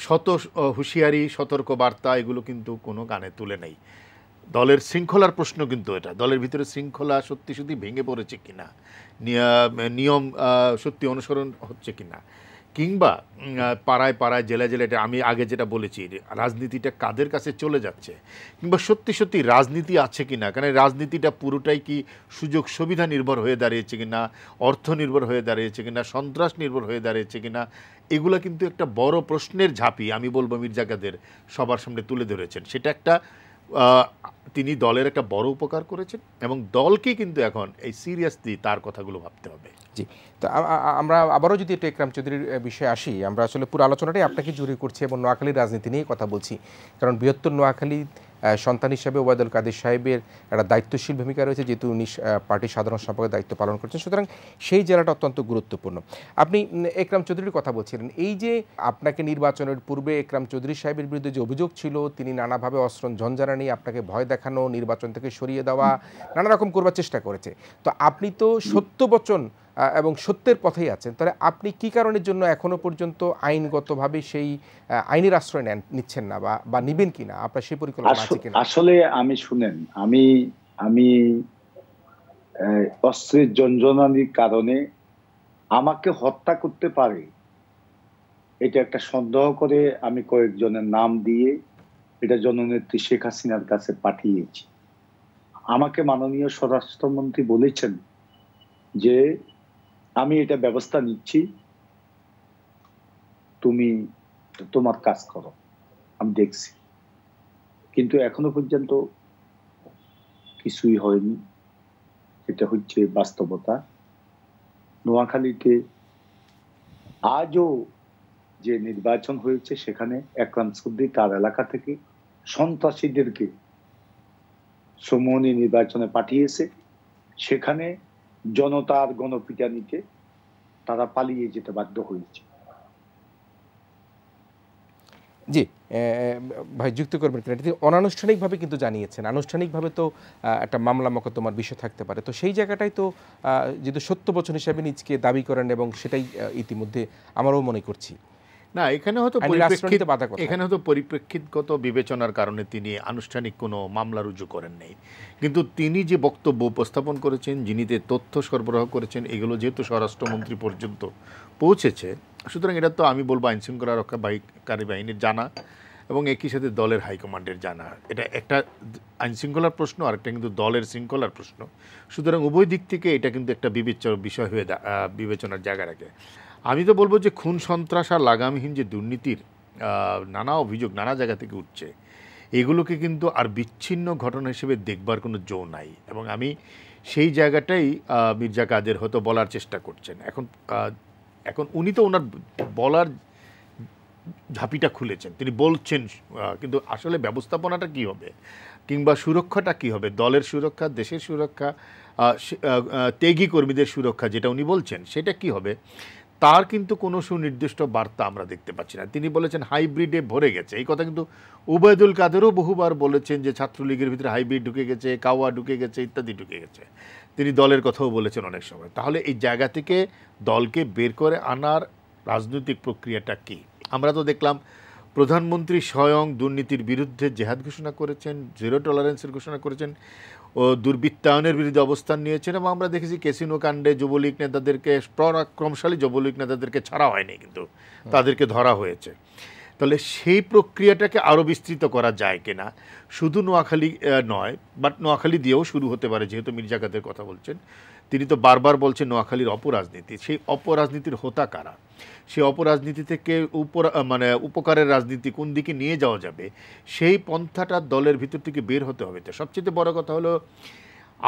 শত হুঁশিয়ারি, সতর্ক বার্তা, এগুলো কিন্তু কোনো কানে তুলে নেই। দলের শৃঙ্খলার প্রশ্ন কিন্তু এটা, দলের ভিতরে শৃঙ্খলা সত্যি সত্যি ভেঙে পড়েছে কিনা, নিয়ম সত্যি অনুসরণ হচ্ছে কিনা, কিংবা পাড়ায় পাড়ায় জেলায় জেলায়, আমি আগে যেটা বলেছি রাজনীতিটা কাদের কাছে চলে যাচ্ছে, কিংবা সত্যি সত্যি রাজনীতি আছে কিনা। কারণ রাজনীতিটা পুরোটাই কি সুযোগ সুবিধা নির্ভর হয়ে দাঁড়িয়েছে কিনা, অর্থ নির্ভর হয়ে দাঁড়িয়েছে কিনা, সন্ত্রাস নির্ভর হয়ে দাঁড়িয়েছে কিনা, এগুলো কিন্তু একটা বড় প্রশ্নের ঝাঁপি আমি বলবো মির্জা কাদের সবার সামনে তুলে ধরেছেন। সেটা একটা তিনি দলের একটা বড় উপকার করেছেন এবং দলকে কিন্তু এখন এই সিরিয়াসলি তার কথাগুলো ভাবতে হবে। জি, তো আমরা আবারও যদি একটু একরাম চৌধুরীর বিষয়ে আসি, আমরা আসলে পুরো আলোচনাটাই আপনাকে জুড়ে করছি এবং নোয়াখালীর রাজনীতি নিয়ে কথা বলছি, কারণ বৃহত্তর নোয়াখালী সন্তান হিসাবে ওবায়দুল কাদের সাহেবের একটা দায়িত্বশীল ভূমিকা রয়েছে, যেহেতু উনি পার্টির সাধারণ সম্পাদকের দায়িত্ব পালন করছেন, সুতরাং সেই জেলাটা অত্যন্ত গুরুত্বপূর্ণ। আপনি একরাম চৌধুরীর কথা বলছিলেন, এই যে আপনাকে নির্বাচনের পূর্বে একরাম চৌধুরী সাহেবের বিরুদ্ধে যে অভিযোগ ছিল, তিনি নানাভাবে অস্ত্র ঝঞ্ঝানি, আপনাকে ভয় দেখানো, নির্বাচন থেকে সরিয়ে দেওয়া, নানা রকম করবার চেষ্টা করেছে, তো আপনি তো সত্য বচন এবং সত্যের পথেই আছেন, তাহলে আপনি কি কারণের জন্য এখনো পর্যন্ত আইনগতভাবে সেই আইনের আশ্রয় নিচ্ছেন না বা নিবেন কিনা? আপনার সেই পরিকল্পনা আছে কিনা? আসলে আমি শুনেন, আমি অস্ত্রের ঝঞ্ঝানির কারণে আমাকে হত্যা করতে পারে এটা একটা সন্দেহ করে আমি কয়েকজনের নাম দিয়ে এটা জননেত্রী শেখ হাসিনার কাছে পাঠিয়েছি। আমাকে মাননীয় স্বরাষ্ট্রমন্ত্রী বলেছেন যে আমি এটা ব্যবস্থা নিচ্ছি, তুমি তোমার কাজ করো, আমি দেখছি। কিন্তু এখনো পর্যন্ত কিছুই হয়নি, এটা হচ্ছে বাস্তবতা। নোয়াখালীতে আজও যে নির্বাচন হয়েছে সেখানে একরাম চৌধুরী তার এলাকা থেকে সন্ত্রাসীদেরকে সমনি নির্বাচনে পাঠিয়েছে, সেখানে জনতার গণপিটানিতে তারা পালিয়ে যেতে বাধ্য হয়েছে। জি ভাই, যুক্ত করবেন কিনা? এটি অনানুষ্ঠানিকভাবে কিন্তু জানিয়েছেন, আনুষ্ঠানিকভাবে তো একটা মামলা মোকদ্দমার বিষয় থাকতে পারে, তো সেই জায়গাটাই তো যেহেতু সত্য বচন হিসাবে নিজকে দাবি করেন এবং সেটাই ইতিমধ্যে আমরাও মনে করছি। না, এখানে হয়তো পরিপ্রেক্ষিতগত বিবেচনার কারণে তিনি আনুষ্ঠানিক কোনো মামলা রুজু করেন নাই, কিন্তু তিনি যে বক্তব্য উপস্থাপন করেছেন, যিনি তথ্য সরবরাহ করেছেন, এগুলো যেহেতু স্বরাষ্ট্রমন্ত্রী পর্যন্ত পৌঁছেছে, সুতরাং এটা তো আমি বলবো আইন শৃঙ্খলা রক্ষাকারী বাহিনীর জানা এবং একই সাথে দলের হাইকমান্ডের জানা। এটা একটা আইন শৃঙ্খলার প্রশ্ন, আর একটা কিন্তু দলের শৃঙ্খলার প্রশ্ন। সুতরাং উভয় দিক থেকে এটা কিন্তু একটা বিষয় হয়ে বিবেচনার জায়গা রাখে। আমি তো বলবো যে খুন সন্ত্রাস আর লাগামহীন যে দুর্নীতির নানা অভিযোগ নানা জায়গা থেকে উঠছে, এগুলোকে কিন্তু আর বিচ্ছিন্ন ঘটনা হিসেবে দেখবার কোনো জো নাই, এবং আমি সেই জায়গাটাই মির্জা কাদের হয়তো বলার চেষ্টা করছেন। এখন উনি তো ওনার বলার ঝাঁপিটা খুলেছেন, তিনি বলছেন, কিন্তু আসলে ব্যবস্থাপনাটা কি হবে, কিংবা সুরক্ষাটা কি হবে, দলের সুরক্ষা, দেশের সুরক্ষা, ত্যাগী কর্মীদের সুরক্ষা যেটা উনি বলছেন সেটা কি হবে, তার কিন্তু কোনো সুনির্দিষ্ট বার্তা আমরা দেখতে পাচ্ছি না। তিনি বলেছেন হাইব্রিডে ভরে গেছে, এই কথা কিন্তু ওবায়দুল কাদেরও বহুবার বলেছেন যে ছাত্রলীগের ভিতরে হাইব্রিড ঢুকে গেছে, কাওয়া ঢুকে গেছে, ইত্যাদি ঢুকে গেছে। তিনি দলের কথাও বলেছেন অনেক সময়। তাহলে এই জায়গা থেকে দলকে বের করে আনার রাজনৈতিক প্রক্রিয়াটা কি? আমরা তো দেখলাম প্রধানমন্ত্রী স্বয়ং দুর্নীতির বিরুদ্ধে জেহাদ ঘোষণা করেছেন, জিরো টলারেন্সের ঘোষণা করেছেন। ও দুর্বৃত্তায়নের বিরুদ্ধে অবস্থান নিয়েছেন, এবং আমরা দেখেছি ক্যাসিনো কাণ্ডে যুবলীগ নেতাদেরকে, পরাক্রমশালী যুবলীগ নেতাদেরকে ছাড়া হয়নি, কিন্তু তাদেরকে ধরা হয়েছে। তাহলে সেই প্রক্রিয়াটাকে আরও বিস্তৃত করা যায় কিনা, শুধু নোয়াখালী নয়, বাট নোয়াখালী দিয়েও শুরু হতে পারে, যেহেতু মির্জা কাদের কথা বলছেন। তিনি তো বারবার বলছেন নোয়াখালীর অপরাজনীতি, সেই অপরাজনীতির হোতা কারা, সেই অপরাজনীতি থেকে উপকারের রাজনীতি কোন দিকে নিয়ে যাওয়া যাবে, সেই পন্থাটা দলের ভিতর থেকে বের হতে হবে। তো সবচেয়ে বড় কথা হলো,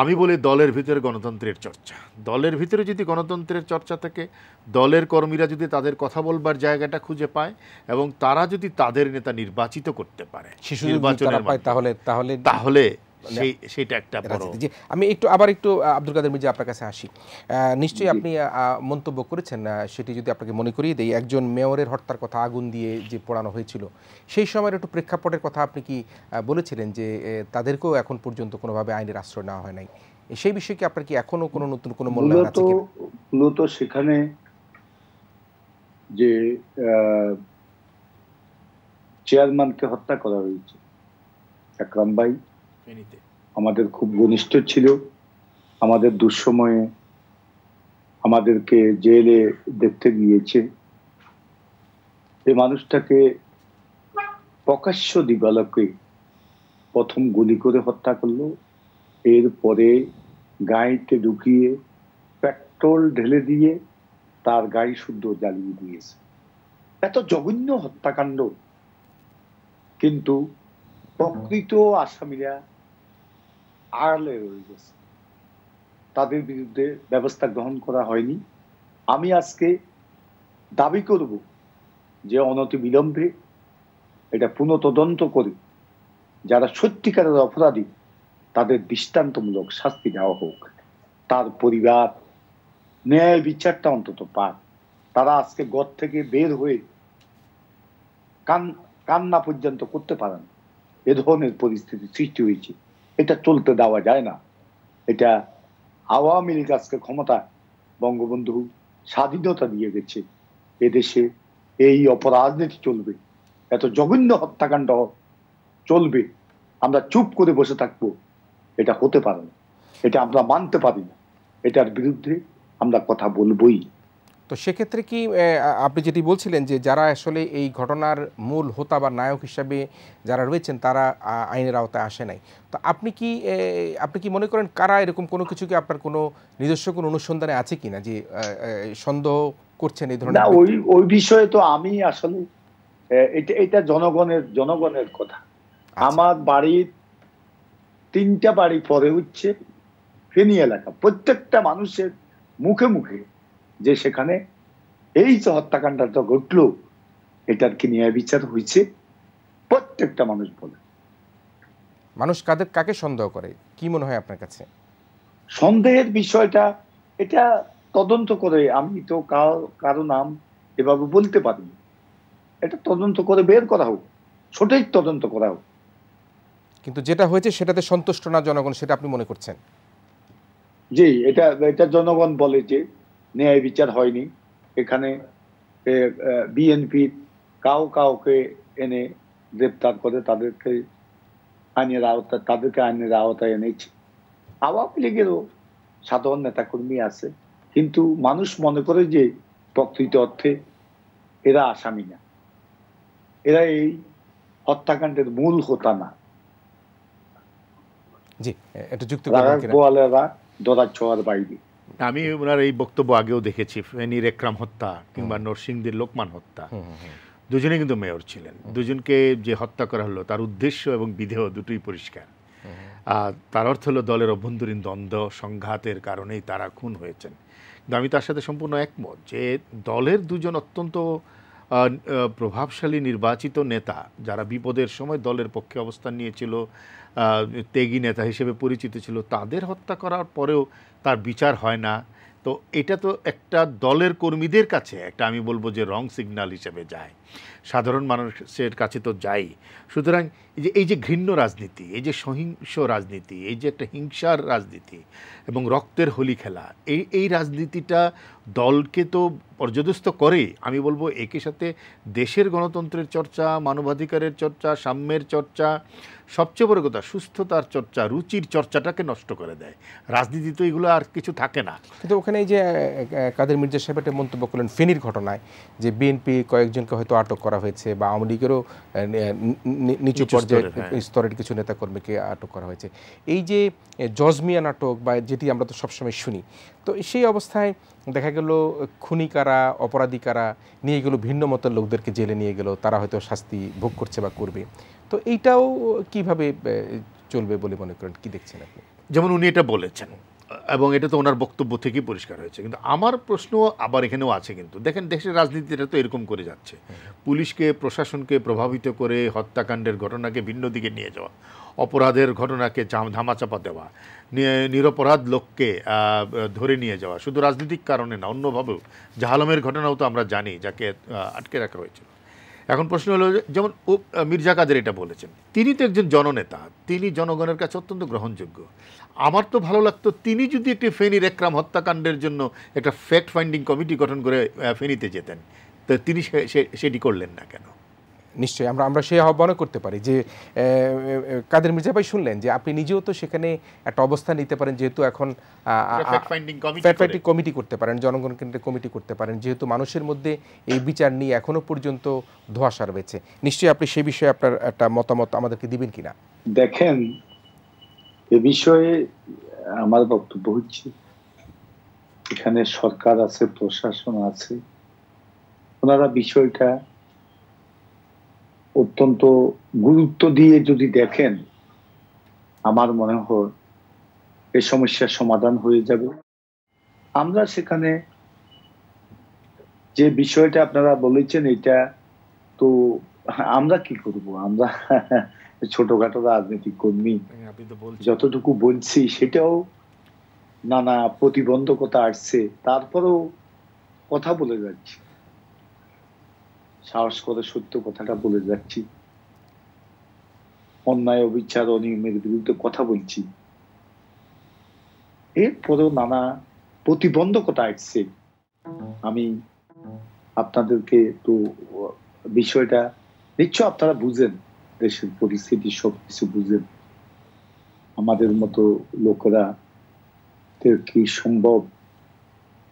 আমি বলি দলের ভিতরে গণতন্ত্রের চর্চা। দলের ভিতরে যদি গণতন্ত্রের চর্চা থাকে, দলের কর্মীরা যদি তাদের কথা বলবার জায়গাটা খুঁজে পায়, এবং তারা যদি তাদের নেতা নির্বাচিত করতে পারে নির্বাচনের তাহলে সেইটা একটা বড়। আমি একটু আব্দুল কাদের মির্জা আপনার কাছে আসি। নিশ্চয়ই আপনি মন্তব্য করেছেন, সেটি যদি আপনাকে মনে করিয়ে দেই, একজন মেয়রের হত্যার কথা, আগুন দিয়ে যে পোড়ানো হয়েছিল, সেই সময়ের একটু প্রেক্ষাপটের কথা আপনি কি বলেছিলেন যে তাদেরকেও এখন পর্যন্ত কোনোভাবে আইনের আশ্রয় নেওয়া হয় নাই। সেই বিষয়ে কি আপনার কি এখনো কোনো নতুন কোনো মূল্যায়ন আছে কিনা? মূলত সেখানে যে চেয়ারম্যানকে হত্যা করা হয়েছে, আকরাম ভাই আমাদের খুব ঘনিষ্ঠ ছিল, আমাদের দুঃসময়ে আমাদেরকে জেলে দেখতে গিয়েছে। এই মানুষটাকে প্রকাশ্য দিবালোকে প্রথম গুলি করে হত্যা করলো, এরপরে গাড়িতে ঢুকিয়ে পেট্রোল ঢেলে দিয়ে তার গাড়ি শুদ্ধ জ্বালিয়ে দিয়েছে। এত জঘন্য হত্যাকাণ্ড, কিন্তু প্রকৃত আসামিরা আড়ালে রয়ে গেছে, তাদের বিরুদ্ধে ব্যবস্থা গ্রহণ করা হয়নি। আমি আজকে দাবি করব যে অনতি বিলম্বে এটা পুনঃ তদন্ত করে যারা সত্যিকারের অপরাধী তাদের দৃষ্টান্তমূলক শাস্তি দেওয়া হোক, তার পরিবার ন্যায় বিচারটা অন্তত পাক। তারা আজকে ঘর থেকে বের হয়ে কান্না পর্যন্ত করতে পারেন, এ ধরনের পরিস্থিতি সৃষ্টি হয়েছে। এটা চলতে দেওয়া যায় না। এটা আওয়ামী লীগ আজকে ক্ষমতা, বঙ্গবন্ধু স্বাধীনতা দিয়ে গেছে, এদেশে এই অপরাজনীতি চলবে, এত জঘন্য হত্যাকাণ্ড চলবে, আমরা চুপ করে বসে থাকবো, এটা হতে পারে না, এটা আমরা মানতে পারি না, এটার বিরুদ্ধে আমরা কথা বলবোই। তো সেক্ষেত্রে কি আপনি যেটি বলছিলেন যে যারা আসলে এই ঘটনার মূল হোতা বা নায়ক হিসাবে যারা রয়েছেন তারা আইনের আওতায় আসে নাই, তো আপনি কি মনে করেন কারা এরকম কোনো কিছু কি আপনার কোনো নিজস্ব কোনো অনুসন্ধানে আছে কিনা যে সন্দেহ করছেন এই ধরনের? ওই বিষয়ে তো আমি আসলে এটা জনগণের কথা। আমার বাড়ির 3টা বাড়ি পরে হচ্ছে ফেনী এলাকা, প্রত্যেকটা মানুষের মুখে মুখে যে সেখানে এই যে হত্যাকাণ্ডটা ঘটলো, এটার কি ন্যায় বিচার হয়েছে, প্রত্যেকটা মানুষ বলে। মানুষ কাকে সন্দেহ করে কি মনে হয় আপনার কাছে? সন্দেহের বিষয়টা এটা তদন্ত করে, আমি তো কারো নাম এভাবে বলতে পারি, এটা তদন্ত করে বের করা হোক, সঠিক তদন্ত করা হোক। কিন্তু যেটা হয়েছে সেটাতে সন্তুষ্ট না জনগণ, সেটা আপনি মনে করছেন? জি, এটা জনগণ বলে যে ন্যায় বিচার হয়নি। এখানে বিএনপি কাউকে এনে গ্রেপ্তার করে তাদেরকে আইনের আওতায় এনেছে। আওয়ামী লীগেরও সাধারণ নেতাকর্মী আছে, কিন্তু মানুষ মনে করে যে প্রকৃত অর্থে এরা আসামি না, এরা এই হত্যাকাণ্ডের মূল হোতা না। জি, এটা যুক্তি ধরার ছোঁয়ার বাইরে। আমি ওনার এই বক্তব্য আগেও দেখেছি, ফেনীর একরাম হত্যা কিংবা নরসিংদীর লোকমান হত্যা, দুজনে কিন্তু মেয়র ছিলেন। দুজনকে যে হত্যা করা হলো তার উদ্দেশ্য এবং বিধেয় দুটোই পরিষ্কার। তার অর্থ হলো দলের অভ্যন্তরীণ দ্বন্দ্ব সংঘাতের কারণেই তারা খুন হয়েছেন। কিন্তু আমি তার সাথে সম্পূর্ণ একমত যে দলের দুজন অত্যন্ত প্রভাবশালী নির্বাচিত নেতা যারা বিপদের সময় দলের পক্ষে অবস্থান নিয়েছিল, ত্যাগী নেতা হিসেবে পরিচিত ছিল, তাদের হত্যা করার পরেও তার বিচার হয় না। তো এটা তো একটা দলের কর্মীদের কাছে একটা, আমি বলবো যে রং সিগন্যাল হিসেবে যায়, সাধারণ মানুষের কাছে তো যাই। সুতরাং এই যে ঘৃণ্য রাজনীতি, এই যে সহিংস রাজনীতি, এই যে একটা হিংসার রাজনীতি এবং রক্তের হোলি খেলা, এই রাজনীতিটা দলকে তো পর্যদস্ত করে। আমি বলবো একই সাথে দেশের গণতন্ত্রের চর্চা, মানবাধিকারের চর্চা, সাম্যের চর্চা, সবচেয়ে বড় কথা সুস্থতার চর্চা, রুচির চর্চাটাকে নষ্ট করে দেয়। রাজনীতি তো এগুলো আর কিছু থাকে না। কিন্তু ওখানে এই যে কাদের মির্জা সাহেব একটা মন্তব্য করলেন ফেনীর ঘটনায়, যে বিএনপি কয়েকজনকে হয়তো আটক করা হয়েছে বা আওয়ামী লীগেরও নিচু পর্যায়ে স্তরের কিছু নেতাকর্মীকে আটক করা হয়েছে। এই যে জজমিয়া নাটক বা যেটি আমরা তো সবসময় শুনি, তো সেই অবস্থায় দেখা গেল খুনি কারা, অপরাধী কারা, নিয়ে গেল ভিন্ন মতের লোকদেরকে জেলে নিয়ে গেল, তারা হয়তো শাস্তি ভোগ করছে বা করবে। তো এইটাও কিভাবে চলবে বলে মনে করেন, কি দেখছেন আপনি? যেমন উনি এটা বলেছেন এবং এটা তো ওনার বক্তব্য থেকেই পরিষ্কার হয়েছে, কিন্তু আমার প্রশ্ন আবার এখানেও আছে। কিন্তু দেখেন দেশের রাজনীতিটা তো এরকম করে যাচ্ছে, পুলিশকে প্রশাসনকে প্রভাবিত করে হত্যাকাণ্ডের ঘটনাকে ভিন্ন দিকে নিয়ে যাওয়া, অপরাধের ঘটনাকে ধামাচাপা দেওয়া, নিরপরাধ লোককে ধরে নিয়ে যাওয়া, শুধু রাজনৈতিক কারণে না, অন্যভাবেও। জাহালমের ঘটনাও তো আমরা জানি, যাকে আটকে রাখা হয়েছিল। এখন প্রশ্ন হলো, যেমন মির্জা কাদের এটা বলেছেন, তিনি তো একজন জননেতা, তিনি জনগণের কাছে অত্যন্ত গ্রহণযোগ্য। আমার তো ভালো লাগতো তিনি যদি একটি ফেনীর একরাম হত্যাকাণ্ডের জন্য একটা ফ্যাক্ট ফাইন্ডিং কমিটি গঠন করে ফেনীতে যেতেন, তো তিনি সেটি করলেন না কেন? নিশ্চয়ই আমরা সেই আহ্বানও করতে পারি যে কাদের মির্জা ভাই শুনলেন যে আপনি নিজেও তো সেখানে একটা অবস্থান নিতে পারেন, যেহেতু এখন ফ্যাক্ট ফাইন্ডিং কমিটি করতে পারেন, জনগণ কেন্দ্রিক কমিটি করতে পারেন, যেহেতু মানুষের মধ্যে এই বিচার নিয়ে এখনো পর্যন্ত ধোঁয়াশা রয়েছে। নিশ্চয়ই আপনি সেই বিষয়ে আপনার একটা মতামত আমাদেরকে দিবেন কিনা? দেখেন, এ বিষয়ে আমার বক্তব্য হচ্ছে, এখানে সরকার আছে, প্রশাসন আছে, ওনারা বিষয়টা অত্যন্ত গুরুত্ব দিয়ে যদি দেখেন, আমার মনে হয় এই সমস্যার সমাধান হয়ে যাবে। আমরা সেখানে যে বিষয়টা আপনারা বলেছেন, এটা তো আমরা কি করব, আমরা ছোটখাটো রাজনৈতিক কর্মী, যতটুকু বলছি সেটাও নানা প্রতিবন্ধকতা আসছে, তারপরেও কথা বলে যাচ্ছি, সাহস করে সত্য কথাটা বলে যাচ্ছি, অন্যায় অবিচার অনিয়মের বিরুদ্ধে কথা বলছি, এরপরেও নানা প্রতিবন্ধকতা আসছে। আমি আপনাদেরকে তো বিষয়টা নিশ্চয় আপনারা বুঝেন, দেশের পরিস্থিতি সবকিছু বুঝেন, আমাদের মতো লোকেরা কি সম্ভব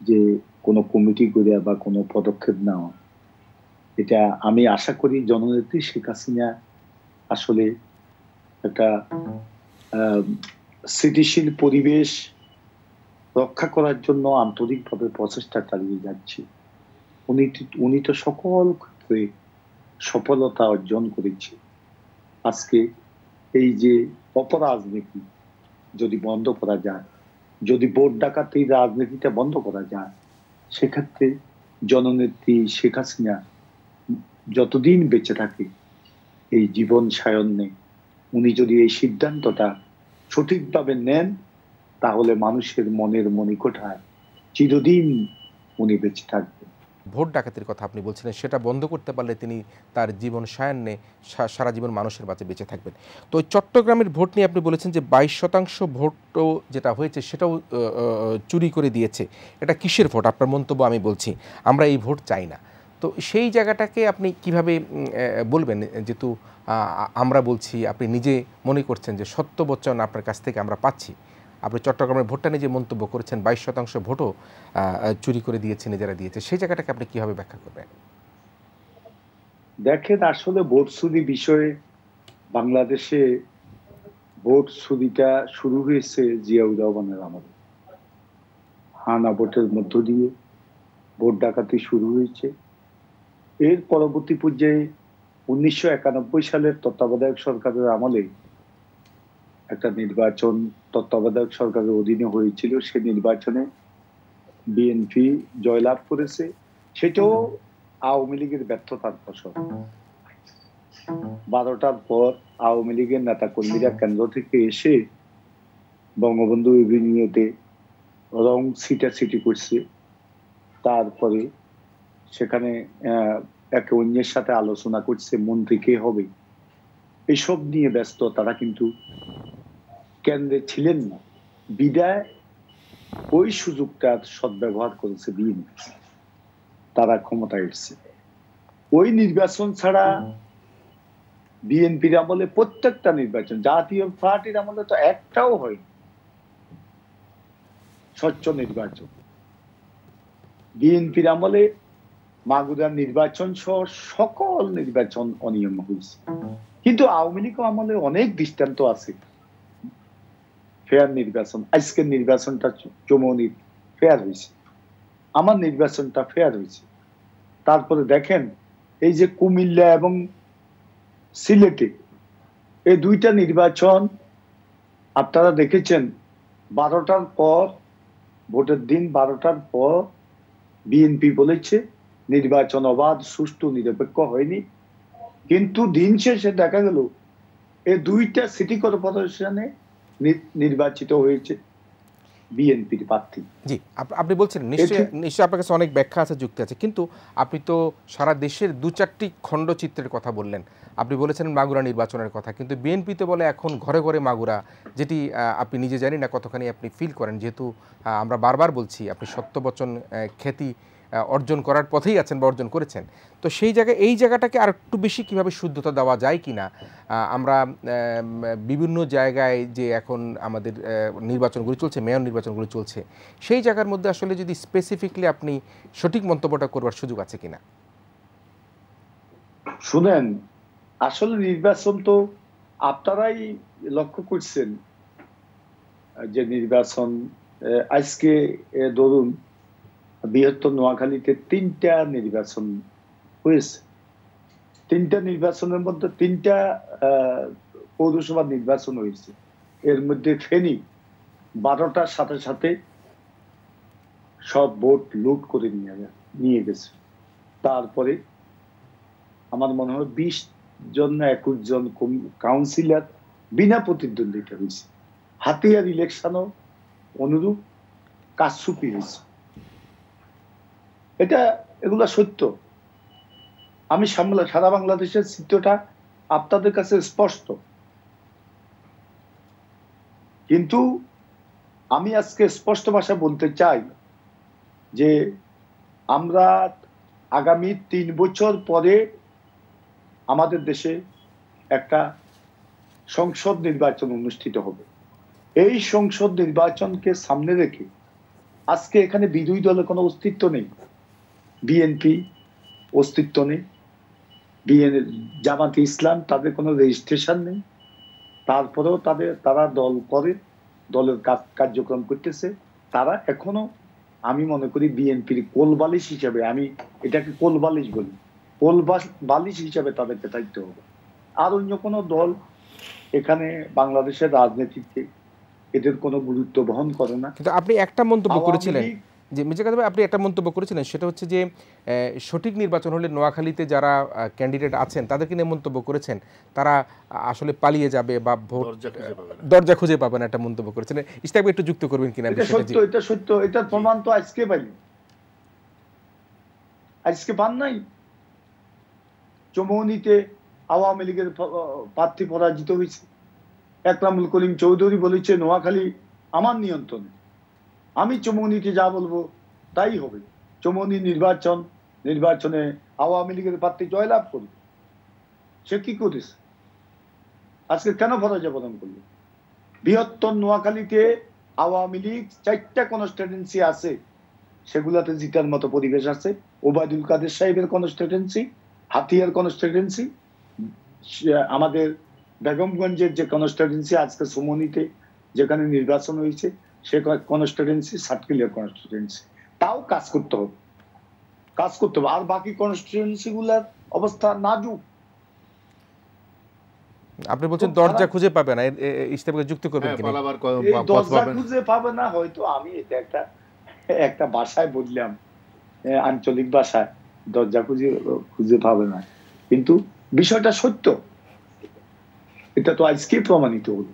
যে কোনো কমিটি করে বা কোনো পদক্ষেপ নেওয়া। এটা আমি আশা করি জননেত্রী শেখ হাসিনা আসলে একটা স্থিতিশীল পরিবেশ রক্ষা করার জন্য আন্তরিকভাবে প্রচেষ্টা চালিয়ে যাচ্ছে। উনি তো সকল ক্ষেত্রে সফলতা অর্জন করেছে। আজকে এই যে অপরাজনীতি যদি বন্ধ করা যায়, যদি ভোট ডাকাতির রাজনীতিটা বন্ধ করা যায়, সেক্ষেত্রে জননেত্রী শেখ হাসিনা যতদিন বেঁচে থাকে এই জীবন সায়ন্নে, উনি যদি এই সিদ্ধান্তটা সঠিকভাবে নেন, তাহলে মানুষের মনের মণিকোঠায় চিরদিন উনি বেঁচে থাকবেন। ভোট ডাকাতির কথা আপনি বলছিলেন, সেটা বন্ধ করতে পারলে তিনি তার জীবন সায়ান্নে সারা জীবন মানুষের মাঝে বেঁচে থাকবেন। তো চট্টগ্রামের ভোট নিয়ে আপনি বলেছেন যে 22% ভোটও যেটা হয়েছে সেটাও চুরি করে দিয়েছে। এটা কিসের ভোট? আপনার মন্তব্য আমি বলছি, আমরা এই ভোট চাই না। তো সেই জায়গাটাকে আপনি কিভাবে বলবেন, যেহেতু আমরা বলছি, আপনি নিজে মনে করছেন যে সত্য বচন আপনার কাছ থেকে আমরা পাচ্ছি, আপনি চট্টগ্রামের ভোটটা নিয়ে যে মন্তব্য করেছেন 22% ভোটও চুরি করে দিয়েছে, নিজেরা দিয়েছে, সেই জায়গাটাকে আপনি কিভাবে ব্যাখ্যা করবেন? দেখেন, আসলে ভোট চুরি বিষয়ে বাংলাদেশে ভোট চুরিটা শুরু হয়েছে জিয়াউর রহমানের আমলে। হানা ভোটের মধ্য দিয়ে ভোট ডাকাতি শুরু হয়েছে। এর পরবর্তী পর্যায়ে 1991 সালের তত্ত্বাবধায়ক সরকারের আমলে একটা নির্বাচন তত্ত্বাবধায়ক সরকারের অধীনে হয়েছিল। সে নির্বাচনে বিএনপি জয়লাভ করেছে, সেটাও আওয়ামী লীগের ব্যর্থতার ফসল। 12টার পর আওয়ামী লীগের নেতা কর্মীরা কেন্দ্র থেকে এসে বঙ্গবন্ধু এভিনিউতে রং ছিটাছিটি করছে, তারপরে সেখানে একে অন্যের সাথে আলোচনা করছে মন্ত্রী কে হবে, এসব নিয়ে ব্যস্ত। তারা কিন্তু কেন্দ্রে ছিলেন না, বিদায় ওই সুযোগটা সদ্ব্যবহার করেছে বিএনপি, তারা ক্ষমতায় এসেছে। ওই নির্বাচন ছাড়া বিএনপির আমলে প্রত্যেকটা নির্বাচন, জাতীয় পার্টির আমলে তো একটাও হয়নি স্বচ্ছ নির্বাচন। বিএনপির আমলে মাগুরার নির্বাচন সহ সকল নির্বাচন অনিয়ম হয়েছে। কিন্তু আওয়ামী লীগ আমলে অনেক দৃষ্টান্ত আছে ফেয়ার নির্বাচন। আজকের নির্বাচনটা চৌমুহনীর ফেয়ার হয়েছে, আমার নির্বাচনটা ফেয়ার হয়েছে। তারপরে দেখেন এই যে কুমিল্লা এবং সিলেটে এই দুইটা নির্বাচন আপনারা দেখেছেন, 12টার পর, ভোটের দিন 12টার পর বিএনপি বলেছে নির্বাচন অবাধ, সুষ্ঠু, নিরপেক্ষ হয়নি। কিন্তু দিন শেষে দেখা গেল এই দুইটা সিটি কর্পোরেশনে নির্বাচিত হয়েছে বিএনপির প্রার্থী। জি, আপনি বলছেন নিশ্চয়ই আপনার কাছে অনেক ব্যাখ্যা আছে, যুক্তি আছে, কিন্তু আপনি তো সারা দেশের 2-4টি খণ্ডচিত্রের কথা বললেন। আপনি বলেছেন মাগুরা নির্বাচনের কথা, কিন্তু বিএনপি তো বলে এখন ঘরে ঘরে মাগুরা, যেটি আপনি নিজে জানি না কতখানি আপনি ফিল করেন, যেহেতু আমরা বারবার বলছি আপনি সত্যবচন খ্যাতি অর্জন করার পথেই আছেন বা অর্জন করেছেন। তো সেই জায়গায় এই জায়গাটাকে আর একটু বেশি কীভাবে শুদ্ধতা দেওয়া যায় কি না, আমরা বিভিন্ন জায়গায় যে এখন আমাদের নির্বাচনগুলি চলছে, মেয়র নির্বাচনগুলি চলছে, সেই জায়গার মধ্যে আসলে যদি স্পেসিফিকলি আপনি সঠিক মন্তব্যটা করবার সুযোগ আছে কিনা। শুনেন, আসলে নির্বাচন তো আপনারাই লক্ষ্য করছেন যে নির্বাচন আজকে ধরুন বৃহত্তর নোয়াখালীতে 3টা নির্বাচন হয়েছে। 3টা নির্বাচনের মধ্যে 3টা পৌরসভা নির্বাচন হয়েছে। এর মধ্যে ফেনী 12টার সাথে সাথে সব ভোট লুট করে নিয়ে গেছে। তারপরে আমার মনে হয় 20 জন না 21 জন কাউন্সিলর বিনা প্রতিদ্বন্দ্বিতা হয়েছে। হাতিয়ার ইলেকশনও অনুরূপ কারচুপি হয়েছে। এগুলা সত্য। আমি সারা বাংলাদেশের চিত্রটা আপনাদের কাছে স্পষ্ট। কিন্তু আমি আজকে স্পষ্ট ভাষা বলতে চাই যে আমরা আগামী 3 বছর পরে আমাদের দেশে একটা সংসদ নির্বাচন অনুষ্ঠিত হবে। এই সংসদ নির্বাচনকে সামনে রেখে আজকে এখানে বিরোধী দলের কোনো অস্তিত্ব নেই। বিএনপি অস্তিত্ব নেই, জামাতে ইসলাম তাদের কোনো রেজিস্ট্রেশন নেই। তারপরেও তারা দল করে, দলের কার্যক্রম করতেছে। তারা এখনো আমি মনে করি বিএনপির কোলবালিশ হিসাবে, আমি এটাকে কোলবালিশ বলি, কোলবালিশ হিসাবে তাদেরকে থাকতে হবে। আর অন্য কোনো দল এখানে বাংলাদেশের রাজনীতিতে এদের কোনো গুরুত্ব বহন করে না। কিন্তু আপনি একটা মন্তব্য করেছিলেন যে মির্জা কাদের ভাই, আপনি একটা মন্তব্য করেছিলেন, সেটা হচ্ছে যে সঠিক নির্বাচন হলে নোয়াখালীতে যারা ক্যান্ডিডেট আছেন তাদেরকে নিয়ে মন্তব্য করেছেন, তারা আসলে পালিয়ে যাবে বা ভোট দরজা খুঁজে পাবে না, একটা মন্তব্য করেছেন। ইস্তাক একটু যুক্ত করবেন কিনা? এটা সত্য, এটার প্রমাণ তো আজকে পাই, আজকে পান নাই। চৌমুহনীতে আওয়ামী লীগের প্রার্থী পরাজিত হয়েছে। একরামুল করিম চৌধুরী বলেছে নোয়াখালী আমার নিয়ন্ত্রণে, আমি চৌমুহনীতে যা বলবো তাই হবে। চৌমুহনী নির্বাচনে আওয়ামী লীগের প্রার্থী জয়লাভ করবে। সে কি করেছে? আজকে কেন পরাজয় বরণ করলো? বৃহত্তর নোয়াখালীতে আওয়ামী লীগ 4টা কনস্টিটুয়েন্সি আছে, সেগুলাতে জিতার মতো পরিবেশ আছে। ওবায়দুল কাদের সাহেবের কনস্টিটুয়েন্সি, হাতিয়ার কনস্টিটুয়েন্সি, আমাদের বেগমগঞ্জের যে কনস্টিটুয়েন্সি আজকে চৌমুহনীতে যেখানে নির্বাচন হয়েছে সে কনস্টিটুয়েন্সি সাতক্ষীরার কনস্টিটুয়েন্সি। তাও কাজ করতে হবে। আর বাকি কনস্টিটুয়েন্সি গুলার অবস্থা নাজুক। আপনি বলছেন দরজা খুঁজে পাবে না, ইস্তেমাকে যুক্ত করবেন কিনা? দরজা খুঁজে পাবে না, হয়তো আমি এটা একটা ভাষায় বললাম, আঞ্চলিক ভাষায়, দরজা খুঁজে পাবে না, কিন্তু বিষয়টা সত্য। এটা তো আজকে প্রমাণিত হলো।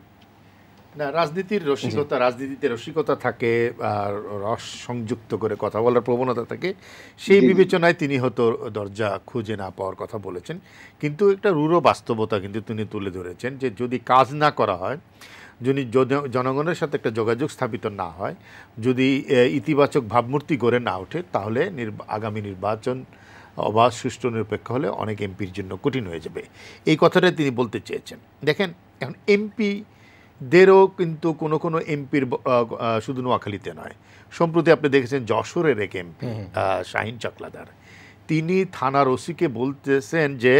না, রাজনীতিতে রসিকতা থাকে, আর রস সংযুক্ত করে কথা বলার প্রবণতা থাকে। সেই বিবেচনায় তিনি হয়তো দরজা খুঁজে না পাওয়ার কথা বলেছেন। কিন্তু একটা রূঢ় বাস্তবতা কিন্তু তিনি তুলে ধরেছেন যে যদি কাজ না করা হয়, যদি জনগণের সাথে একটা যোগাযোগ স্থাপিত না হয়, যদি ইতিবাচক ভাবমূর্তি গড়ে না ওঠে, তাহলে আগামী নির্বাচন অবাধ সুষ্ঠু নিরপেক্ষ হলে অনেক এমপির জন্য কঠিন হয়ে যাবে, এই কথাটাই তিনি বলতে চেয়েছেন। দেখেন, এখন এমপিদেরও কিন্তু কোনো কোনো এমপির শুধু নোয়াখালীতে নয়, সম্প্রতি আপনি দেখেছেন যশোরের এক এমপি শাহিন চকলাদার, তিনি থানার ওসিকে বলতেছেন যে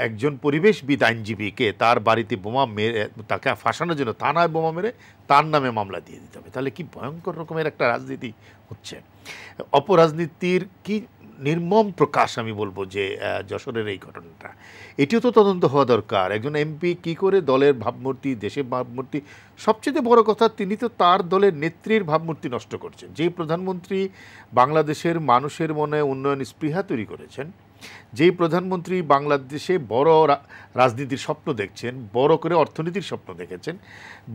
একজন পরিবেশবিদ আইনজীবীকে তার বাড়িতে বোমা মেরে তাকে ফাঁসানোর জন্য থানায় বোমা মেরে তার নামে মামলা দিয়ে দিতে হবে। তাহলে কি ভয়ঙ্কর রকমের একটা রাজনীতি হচ্ছে, অপরাজনীতির কি নির্মম প্রকাশ আমি বলবো যে যশোরের এই ঘটনাটা, এটিও তো তদন্ত হওয়া দরকার। একজন এমপি কি করে দলের ভাবমূর্তি, দেশের ভাবমূর্তি, সবচেয়ে বড় কথা তিনি তো তার দলের নেত্রীর ভাবমূর্তি নষ্ট করছেন। যেই প্রধানমন্ত্রী বাংলাদেশের মানুষের মনে উন্নয়ন স্পৃহা তৈরি করেছেন, যেই প্রধানমন্ত্রী বাংলাদেশে বড় রাজনীতির স্বপ্ন দেখছেন, বড় করে অর্থনীতির স্বপ্ন দেখেছেন,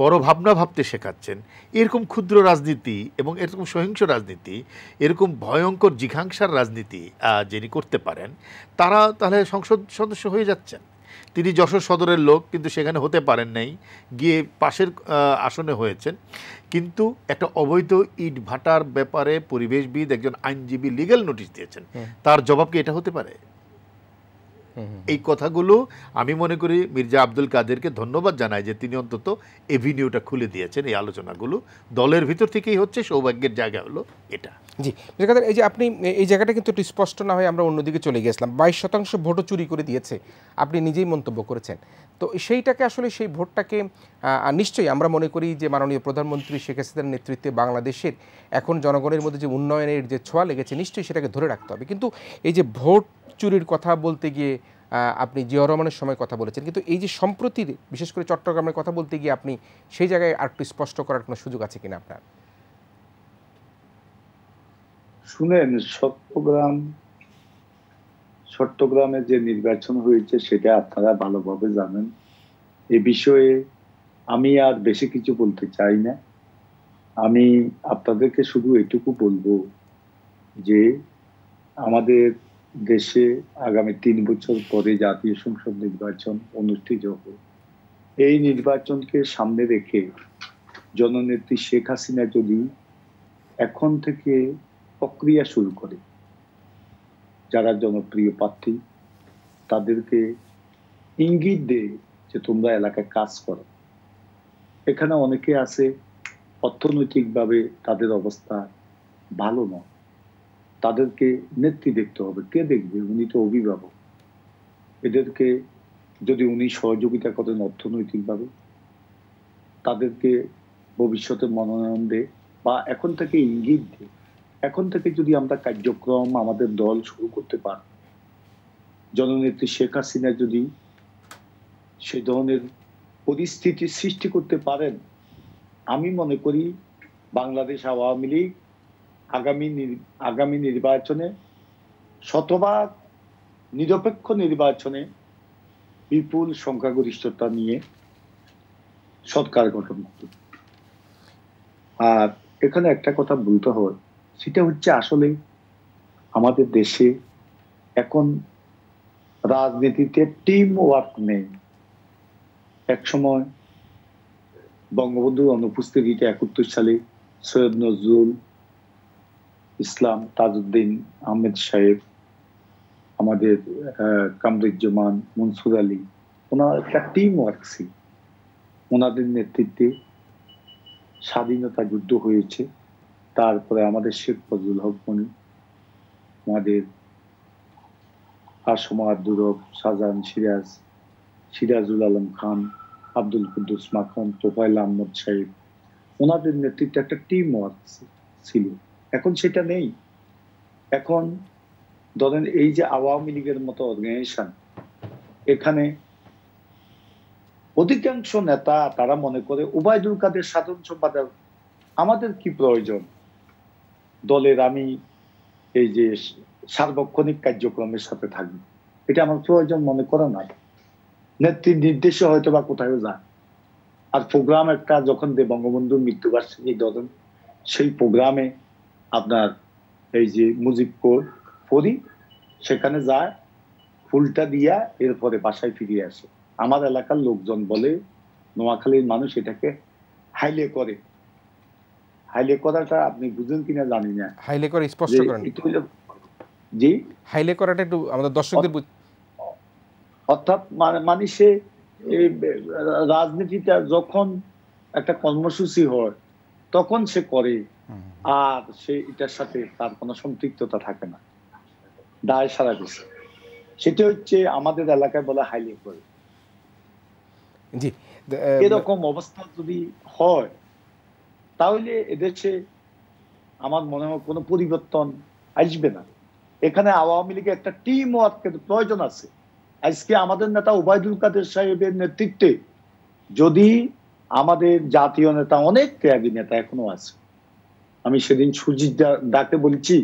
বড় ভাবনা ভাবতে শেখাচ্ছেন, এরকম ক্ষুদ্র রাজনীতি এবং এরকম সহিংস রাজনীতি, এরকম ভয়ঙ্কর জিঘাংসার রাজনীতি যিনি করতে পারেন, তারা তাহলে সংসদ সদস্য হয়ে যাচ্ছেন। তিনি যশোর সদরের লোক, কিন্তু সেখানে হতে পারেন নাই, গিয়ে পাশের আসনে হয়েছেন। কিন্তু একটা অবৈধ ইট ভাটার ব্যাপারে পরিবেশবিদ একজন আইনজীবী লিগ্যাল নোটিশ দিয়েছেন, তার জবাব কি এটা হতে পারে? এই কথাগুলো আমি মনে করি মির্জা আব্দুল কাদেরকে ধন্যবাদ জানাই যে তিনি অন্তত এভিনিউটা খুলে দিয়েছেন। এই আলোচনাগুলো দলের ভিতর থেকেই হচ্ছে, সৌভাগ্যের জায়গা হলো এটা। জি, এই যে আপনি এই জায়গাটা কিন্তু একটু স্পষ্ট না হয়ে আমরা অন্যদিকে চলে গেছিলাম। 22% ভোটও চুরি করে দিয়েছে, আপনি নিজেই মন্তব্য করেছেন। তো সেইটাকে আসলে সেই ভোটটাকে নিশ্চয়ই আমরা মনে করি যে মাননীয় প্রধানমন্ত্রী শেখ হাসিনার নেতৃত্বে বাংলাদেশের এখন জনগণের মধ্যে যে উন্নয়নের যে ছোঁয়া লেগেছে, নিশ্চয়ই সেটাকে ধরে রাখতে হবে। কিন্তু এই যে ভোট চুরির কথা বলতে গিয়ে আপনি জিয়াউর রহমানের সময় কথা বলেছেন, কিন্তু এই যে সম্প্রতির বিশেষ করে চট্টগ্রামের কথা বলতে গিয়ে আপনি সেই জায়গায় আর একটু স্পষ্ট করার কোনো সুযোগ আছে কিনা আপনার? শুনেন, চট্টগ্রামে যে নির্বাচন হয়েছে সেটা আপনারা ভালোভাবে জানেন। এ বিষয়ে আমি আর বেশি কিছু বলতে চাই না। আমি আপনাদেরকে শুধু এটুকু বলবো যে আমাদের দেশে আগামী 3 বছর পরে জাতীয় সংসদ নির্বাচন অনুষ্ঠিত হবে। এই নির্বাচনকে সামনে রেখে জননেত্রী শেখ হাসিনা যদি এখন থেকে প্রক্রিয়া শুরু করে, যারা জনপ্রিয় প্রার্থী তাদেরকে ইঙ্গিত দেয় যে তোমরা এলাকায় কাজ করো। এখানে অনেকে আছে অর্থনৈতিকভাবে তাদের অবস্থা ভালো নয়, তাদেরকে নেত্রী দেখতে হবে। কে দেখবে? উনি তো অভিভাবক। এদেরকে যদি উনি সহযোগিতা করেন অর্থনৈতিকভাবে, তাদেরকে ভবিষ্যতে মনোনয়ন দেয় বা এখন থেকে ইঙ্গিত দেয়, এখন থেকে যদি আমরা কার্যক্রম আমাদের দল শুরু করতে পারি, জননেত্রী শেখ হাসিনা যদি সে ধরনের পরিস্থিতি সৃষ্টি করতে পারেন, আমি মনে করি বাংলাদেশ আওয়ামী লীগ আগামী নির্বাচনে শতভাগ নিরপেক্ষ নির্বাচনে বিপুল সংখ্যাগরিষ্ঠতা নিয়ে সরকার গঠন করবে। আর এখানে একটা কথা বলতে হয়, সেটা হচ্ছে আসলে আমাদের দেশে এখন রাজনীতিতে টিম ওয়ার্ক নেই। একসময় বঙ্গবন্ধুর অনুপস্থিতিতে 71 সালে সৈয়দ নজরুল ইসলাম, তাজউদ্দিন আহমেদ সাহেব, আমাদের কামরুজ্জামান, মনসুর আলী, ওনার একটা টিম ওয়ার্ক ছিল। ওনাদের নেতৃত্বে স্বাধীনতা যুদ্ধ হয়েছে। তারপরে আমাদের শেখ ফজলুল হক মনি, আমাদের আসম আব্দুর রব, শাহজাহান সিরাজ, সিরাজুল আলম খান, আব্দুল কুদ্দুস মাখন, তোফায়েল আহমদ সাহেব, ওনাদের নেতৃত্বে একটা টিম ওয়ার্ক ছিল। এখন সেটা নেই। এখন ধরেন এই যে আওয়ামী লীগের মতো অর্গানাইজেশন, এখানে অধিকাংশ নেতা তারা মনে করে ওবায়দুল কাদের সাধারণ সম্পাদক, আমাদের কি প্রয়োজন দলের? আমি এই যে সার্বক্ষণিক কার্যক্রমের সাথে থাকবো, এটা আমার প্রয়োজন মনে করে না। নেত্রীর নির্দেশে হয়তো বা কোথাও যায়। আর প্রোগ্রাম একটা যখন বঙ্গবন্ধুর মৃত্যুবার্ষিকী ধরেন, সেই প্রোগ্রামে আপনার এই যে মুজিব পড়ি, সেখানে যায়, ফুলটা দিয়া এরপরে বাসায় ফিরিয়ে আসে। আমার এলাকার লোকজন বলে, নোয়াখালীর মানুষ এটাকে হাইলে করে। হাইলে করাটা আপনি বুঝেন কিনা জানি না। হাইলে করে স্পষ্ট করেন। জি, হাইলে করাটা একটু আমাদের দর্শকদের অর্থাৎ মানে সে এই রাজনীতিটা যখন একটা কর্মসূচি হয় তখন সে করে, আর সে এটার সাথে তার কোনো সম্পৃক্ততা থাকে না, দায় সারা দিচ্ছে। সেটা হচ্ছে আমাদের এলাকায় বলা হাইলে করে। জি এরকম অবস্থা যদি হয় তাহলে এদেশে আমার মনে হয় কোনো পরিবর্তন আসবে না। এখানে আওয়ামী লীগের একটা টিম ওয়ার্কের প্রয়োজন আছে। আজকে আমাদের নেতা ওবায়দুল কাদের সাহেবের নেতৃত্বে যদি আমাদের জাতীয় নেতা, অনেক ত্যাগী নেতা এখনো আছে, আমি সেদিন সুজিত দাকে বলছি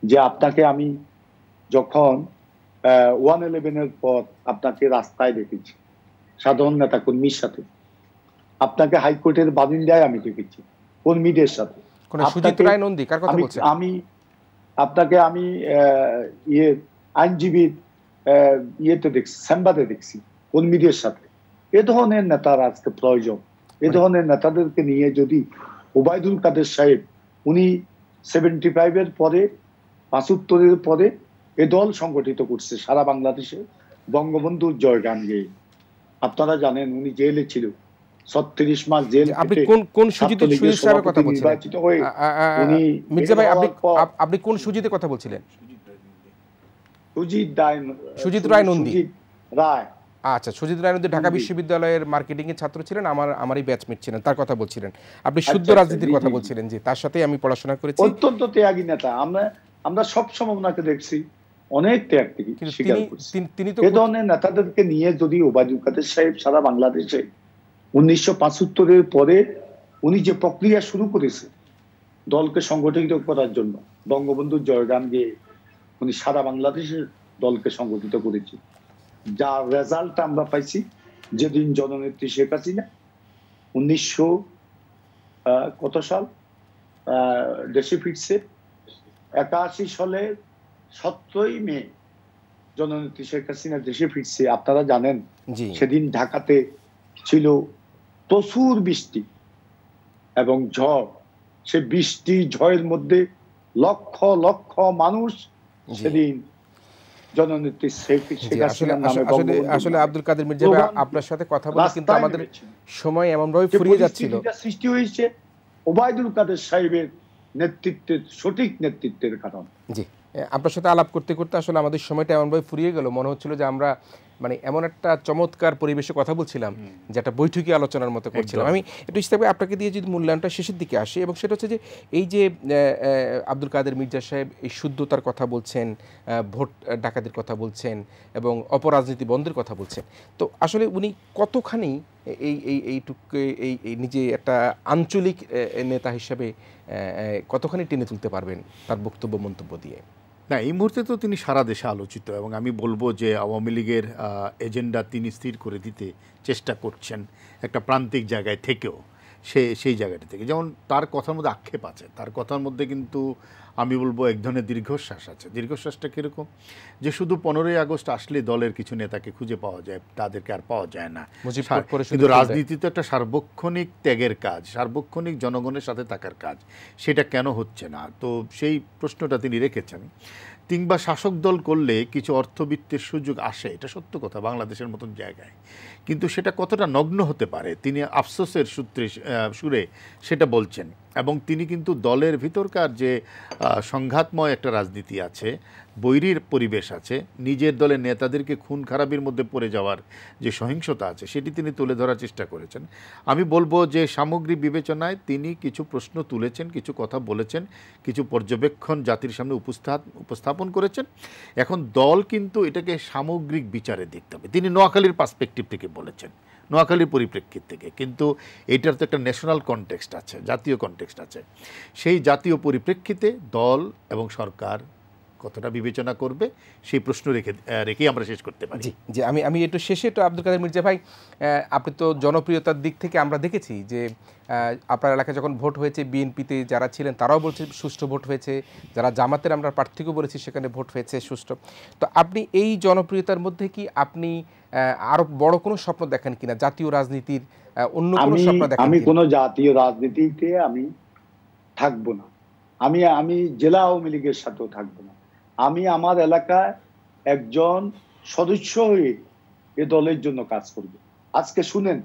যে আপনাকে আমি যখন 111-এর পর আপনাকে রাস্তায় দেখেছি সাধারণ নেতা কর্মীর সাথে, আপনাকে হাইকোর্টের বারিন্দায় আমি দেখেছি কর্মীদের সাথে। আমি আপনাকে আমি আইনজীবীর ইয়েতে দেখছি, চেম্বারে দেখছি কর্মীদের সাথে। এ ধরনের নেতার আজকে প্রয়োজন। এ ধরনের নেতাদেরকে নিয়ে যদি ওবায়দুল কাদের সাহেব, উনি 75-এর পরে 75-এর পরে এ দল সংগঠিত করছে সারা বাংলাদেশে বঙ্গবন্ধুর জয়গান গেয়ে। আপনারা জানেন উনি জেলে ছিল 36 মাস জেল। আপনি কোন সুজিতে সাহেবের কথা বলছিলেন? মির্জা ভাই আপনি কোন সুজিতে কথা বলছিলেন? সুজিত রায় নন্দী। আচ্ছা, সুজিত রায় নন্দী ঢাকা বিশ্ববিদ্যালয়ের মার্কেটিং এর ছাত্র ছিলেন, আমারই ব্যাচমেট ছিলেন, তার কথা বলছিলেন আপনি। শুদ্ধ রাজনীতির কথা বলছিলেন। জি, তার সাথে আমি পড়াশোনা করেছি। অত্যন্ত ত্যাগী নেতা। আমরা সব সময় ওনাকে দেখছি অনেক ত্যাগ থেকে স্বীকার করছি। তিনি তো এ ধরনের নেতাদেরকে নিয়ে যদি ওবায়দুল কাদের সাহেব সারা বাংলাদেশে 1975-এর পরে উনি যে প্রক্রিয়া শুরু করেছে দলকে সংগঠিত করার জন্য, বঙ্গবন্ধুর জয়গান গেয়ে উনি সারা বাংলাদেশের দলকে সংগঠিত করেছে, যার রেজাল্ট আমরা পাইছি যেদিন জননেত্রী শেখ হাসিনা 1900 কত সাল দেশে ফিরছে, 81 সালের 17ই মে জননেত্রী শেখ হাসিনা দেশে ফিরছে। আপনারা জানেন সেদিন ঢাকাতে ছিল প্রচুর বৃষ্টি এবং ঝড়। সে বৃষ্টি ঝড়ের মধ্যে লক্ষ লক্ষ মানুষ সেদিন জননেত্রী শেখ হাসিনার নামে। আসলে আব্দুল কাদের মির্জা ভাই, আপনার সাথে কথা বলে কিন্তু আমাদের সময় এমন ভাবে ফুরিয়ে যাচ্ছিল। সৃষ্টি হয়েছে ওবায়দুল কাদের সাহেবের নেতৃত্বের, সঠিক নেতৃত্বের কারণ। জি, আপনার সাথে আলাপ করতে করতে আসলে আমাদের সময়টা এমনভাবে ফুরিয়ে গেল, মনে হচ্ছিল যে আমরা মানে এমন একটা চমৎকার পরিবেশে কথা বলছিলাম যেটা বৈঠকি আলোচনার মতো করছিলাম। আমি একটু হিসাবে আপনাকে দিয়ে যদি মূল্যায়নটা শেষের দিকে আসি, এবং সেটা হচ্ছে যে এই যে আব্দুল কাদের মির্জা সাহেব এই শুদ্ধতার কথা বলছেন, ভোট ডাকাতির কথা বলছেন এবং অপরাজনীতি বন্ধের কথা বলছেন, তো আসলে উনি কতখানি এই নিজে একটা আঞ্চলিক নেতা হিসেবে কতখানি টেনে তুলতে পারবেন তার বক্তব্য মন্তব্য দিয়ে? না, এই মুহূর্তে তো তিনি সারা দেশে আলোচিত, এবং আমি বলবো যে আওয়ামী লীগের এজেন্ডা তিনি স্থির করে দিতে চেষ্টা করছেন একটা প্রান্তিক জায়গায় থেকেও। সেই জায়গাটা থেকে যেমন তার কথার মধ্যে আক্ষেপ আছে, তার কথার মধ্যে কিন্তু আমি বলবো এক ধরনের দীর্ঘশ্বাস আছে। দীর্ঘশ্বাসটা কীরকম? যে শুধু 15ই আগস্ট আসলে দলের কিছু নেতাকে খুঁজে পাওয়া যায়, তাদেরকে আর পাওয়া যায় না। কিন্তু রাজনীতি তো একটা সার্বক্ষণিক ত্যাগের কাজ, সার্বক্ষণিক জনগণের সাথে থাকার কাজ। সেটা কেন হচ্ছে না? তো সেই প্রশ্নটা তিনি রেখেছেন। কিংবা শাসক দল করলে কিছু অর্থবিত্তের সুযোগ আসে, এটা সত্য কথা বাংলাদেশের মতন জায়গায়, কিন্তু সেটা কতটা নগ্ন হতে পারে তিনি আফসোসের সুরে সেটা বলছেন। এবং তিনি কিন্তু দলের ভিতরকার যে সংঘাতময় একটা রাজনীতি আছে, বৈরীর পরিবেশ আছে, নিজের দলের নেতাদেরকে খুন খারাপির মধ্যে পড়ে যাওয়ার যে সহিংসতা আছে, সেটি তিনি তুলে ধরার চেষ্টা করেছেন। আমি বলবো যে সামগ্রিক বিবেচনায় তিনি কিছু প্রশ্ন তুলেছেন, কিছু কথা বলেছেন, কিছু পর্যবেক্ষণ জাতির সামনে উপস্থাপন করেছেন। এখন দল কিন্তু এটাকে সামগ্রিক বিচারে দেখতে হবে। তিনি নোয়াখালীর পার্সপেক্টিভ থেকে বলেছেন, নোয়াখালীর পরিপ্রেক্ষিত থেকে, কিন্তু এটার তো একটা ন্যাশনাল কনটেক্সট আছে, জাতীয় কনটেক্সট আছে। সেই জাতীয় পরিপ্রেক্ষিতে দল এবং সরকার কতটা বিবেচনা করবে সেই প্রশ্ন রেখেই আমরা শেষ করতে পারি। জি, আমি একটু শেষে একটু আব্দুল কাদের মির্জা ভাই, আপনি তো জনপ্রিয়তার দিক থেকে আমরা দেখেছি যে আপনার এলাকায় যখন ভোট হয়েছে বিএনপিতে যারা ছিলেন তারাও বলছে সুষ্ঠু ভোট হয়েছে, যারা জামাতের আমরা প্রার্থীকেও বলেছি সেখানে ভোট হয়েছে সুষ্ঠু। তো আপনি এই জনপ্রিয়তার মধ্যে কি আপনি আরো বড় কোনো স্বপ্ন দেখেন কিনা, জাতীয় রাজনীতির অন্য কোনো স্বপ্ন দেখেন? আমি কোনো জাতীয় রাজনীতিতে আমি থাকবো না। আমি জেলা আওয়ামী লীগের সাথেও থাকবো না। আমি আমার এলাকায় একজন সদস্য হয়ে এ দলের জন্য কাজ করব। আজকে শুনেন,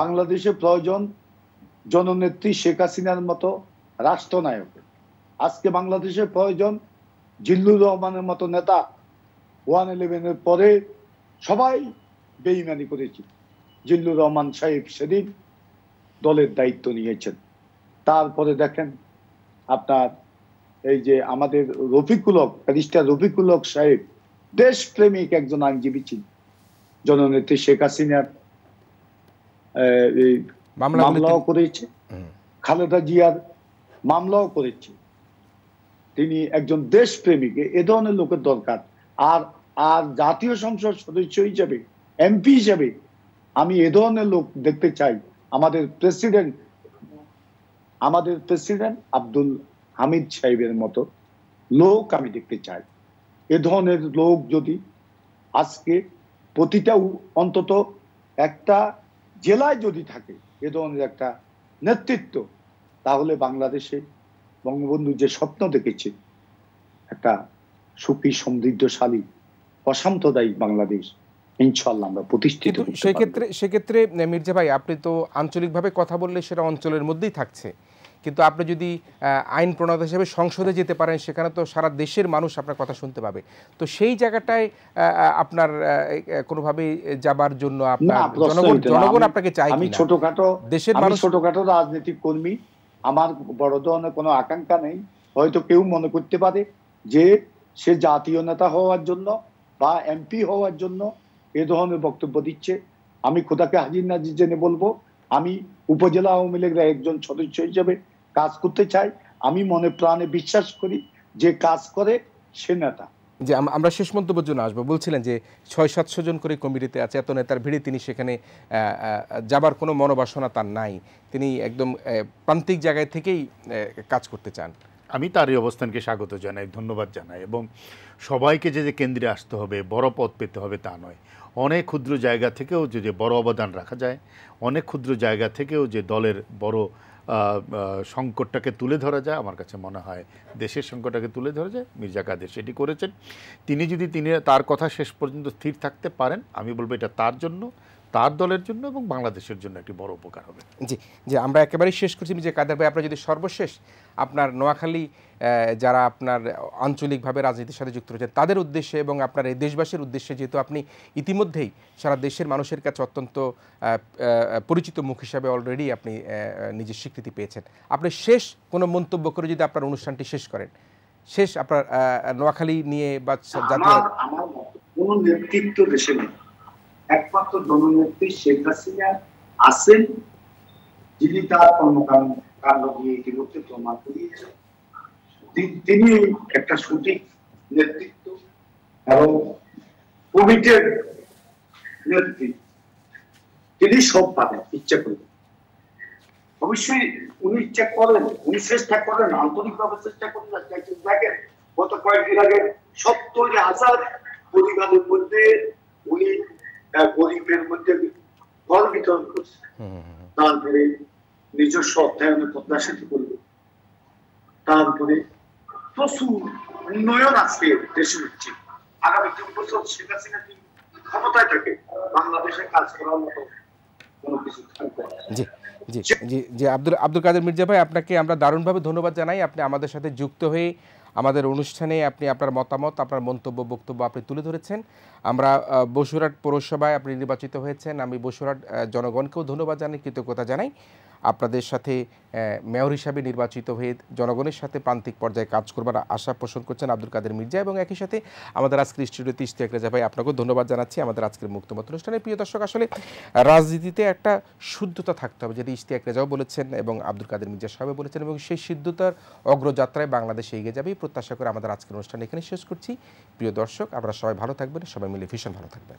বাংলাদেশে প্রয়োজন জননেত্রী শেখ হাসিনার মতো রাষ্ট্রনায়ক। আজকে বাংলাদেশে প্রয়োজন জিল্লুর রহমানের মতো নেতা। 111-এর পরে সবাই বেইমানি করেছে। জিল্লুর রহমান সাহেব সেদিন দলের দায়িত্ব নিয়েছেন। তারপরে দেখেন আপনার এই যে আমাদের রফিকুল হক, ব্যারিস্টার রফিকুল হক সাহেব দেশপ্রেমিক একজন আইনজীবী ছিলেন। জননেত্রী শেখ হাসিনার মামলাও করেছে, খালেদা জিয়ার মামলাও করেছে। তিনি একজন দেশপ্রেমিক। এ ধরনের লোকের দরকার। আর আর জাতীয় সংসদ সদস্য হিসেবে, এমপি হিসেবে আমি এ ধরনের লোক দেখতে চাই। আমাদের প্রেসিডেন্ট আব্দুল হামিদ সাহেবের মতো লোক আমি দেখতে চাই। এ ধরনের লোক যদি আজকে প্রতিটা অন্তত একটা জেলায় যদি থাকে এ ধরনের একটা নেতৃত্ব, তাহলে বাংলাদেশে বঙ্গবন্ধু যে স্বপ্ন দেখেছে একটা সুখী সমৃদ্ধশালী অসাম্প্রদায়িক বাংলাদেশ, ইনশাআল্লাহ আমরা প্রতিষ্ঠিত করতে পারব। সেক্ষেত্রে মির্জা ভাই, আপনি তো আঞ্চলিকভাবে কথা বললে সেটা অঞ্চলের মধ্যেই থাকছে, কিন্তু আপনি যদি আইন প্রণেতা হিসেবে সংসদে যেতে পারেন, সেখানে তো সারা দেশের মানুষ আপনার কথা শুনতে পাবে। তো সেই জায়গাটায় আপনার কোনোভাবে যাবার জন্য আপনার জনগণ আপনাকে চাই। আমি ছোটখাটো রাজনৈতিক কর্মী, আমার বড় ধরনের কোনো আকাঙ্ক্ষা নেই। হয়তো কেউ মনে করতে পারে যে সে জাতীয় নেতা হওয়ার জন্য বা এমপি হওয়ার জন্য এ ধরনের বক্তব্য দিচ্ছে। আমি খোদাকে হাজির নাজির জেনে বলবো, আমি উপজেলা আওয়ামী লীগের একজন সদস্য হিসেবে কাজ করতে চাই। আমি মনে প্রাণে বিশ্বাস করি যে কাজ করে সে নেতা। যে আমরা শেষ মন্তব্যের জন্য আসবো, বলছিলেন যে 600-700 জন করে কমিটিতে আছে, এত নেতার ভিড়ে তিনি সেখানে যাবার কোনো মনোবাসনা তার নাই। তিনি একদম প্রান্তিক জায়গায় থেকেই কাজ করতে চান। আমি তার এই অবস্থানকে স্বাগত জানাই, ধন্যবাদ জানাই। এবং সবাইকে যে কেন্দ্রে আসতে হবে, বড় পদ পেতে হবে তা নয়। অনেক ক্ষুদ্র জায়গা থেকেও যে বড় অবদান রাখা যায়, অনেক ক্ষুদ্র জায়গা থেকেও যে দলের বড় সংকটটাকে তুলে ধরা যায়, আমার কাছে মনে হয় দেশের সংকটটাকে তুলে ধরা যায়। মির্জা কাদের সেটি করেছেন। তিনি তার কথা শেষ পর্যন্ত স্থির থাকতে পারেন, আমি বলবো এটা তার জন্য, তার দলের জন্য এবং বাংলাদেশের জন্য একটি বড় উপকার হবে। জি আমরা একেবারেই শেষ করছি। যে কাদের ভাই, আপনার যদি সর্বশেষ আপনার নোয়াখালী যারা আপনার আঞ্চলিকভাবে রাজনীতির সাথে যুক্ত রয়েছেন তাদের উদ্দেশ্যে এবং আপনার এই দেশবাসীর উদ্দেশ্যে, যেহেতু আপনি ইতিমধ্যেই সারা দেশের মানুষের কাছে অত্যন্ত পরিচিত মুখ হিসাবে অলরেডি আপনি নিজের স্বীকৃতি পেয়েছেন, আপনি শেষ কোনো মন্তব্য করে যদি আপনার অনুষ্ঠানটি শেষ করেন, শেষ আপনার নোয়াখালী নিয়ে বা জাতীয়। আমার কোনো নেতৃত্ব দেশে নেই, একমাত্র জননেত্রী শেখ হাসিনা আছেন, যিনি তার কর্মকাণ্ড দিয়ে ইতিমধ্যে প্রমাণ করিয়েছেন। তিনি একটা সঠিক নেতৃত্ব এবং কমিটেড নেতৃত্ব। তিনি সব পাবেন ইচ্ছা করবেন। অবশ্যই উনি ইচ্ছা করেন, উনি চেষ্টা করেন, আন্তরিকভাবে চেষ্টা করেন। দেখেন গত কয়েকদিন আগে 70,000 পরিবারের মধ্যে উনি গরিবের মধ্যে ফল বিতরণ করছে। তারপরে নিজস্ব অর্থায়নে প্রত্যাশিত করবে। তারপরে প্রচুর উন্নয়ন আজকে দেশে হচ্ছে। আগামী 2 বছর শেখ হাসিনা ক্ষমতায় থাকে, বাংলাদেশে কাজ করার মতো কোনো কিছু থাকবে। জি আব্দুল কাদের মির্জা ভাই, আপনাকে আমরা দারুণভাবে ধন্যবাদ জানাই। আপনি আমাদের সাথে যুক্ত হয়ে আমাদের অনুষ্ঠানে আপনি আপনার মতামত, আপনার বক্তব্য আপনি তুলে ধরেছেন। আমরা বসুরহাট পৌরসভায় আপনি নির্বাচিত হয়েছেন। আমি বসুরহাট জনগণকেও ধন্যবাদ জানাই, কৃতজ্ঞতা জানাই। আপনাদের সাথে মেয়র হিসাবে নির্বাচিত হয়ে জনগণের সাথে প্রান্তিক পর্যায়ে কাজ করবার আশা পোষণ করছেন আব্দুল কাদের মির্জা। এবং একই সাথে আমাদের আজকের স্টুডিওতে ইশতিয়াক রেজা ভাই, আপনাকেও ধন্যবাদ জানাচ্ছি আমাদের আজকের মুক্তমত অনুষ্ঠানে। প্রিয় দর্শক, আসলে রাজনীতিতে একটা শুদ্ধতা থাকতে হবে, যেটি ইশতিয়াক রেজাও বলেছেন এবং আব্দুল কাদের মির্জা সাহেব বলেছেন, এবং সেই শুদ্ধতার অগ্রযাত্রায় বাংলাদেশ এগিয়ে যাবে প্রত্যাশা করে আমাদের আজকের অনুষ্ঠান এখানে শেষ করছি। প্রিয় দর্শক, আপনারা সবাই ভালো থাকবেন, সবাই মিলে ভীষণ ভালো থাকবেন।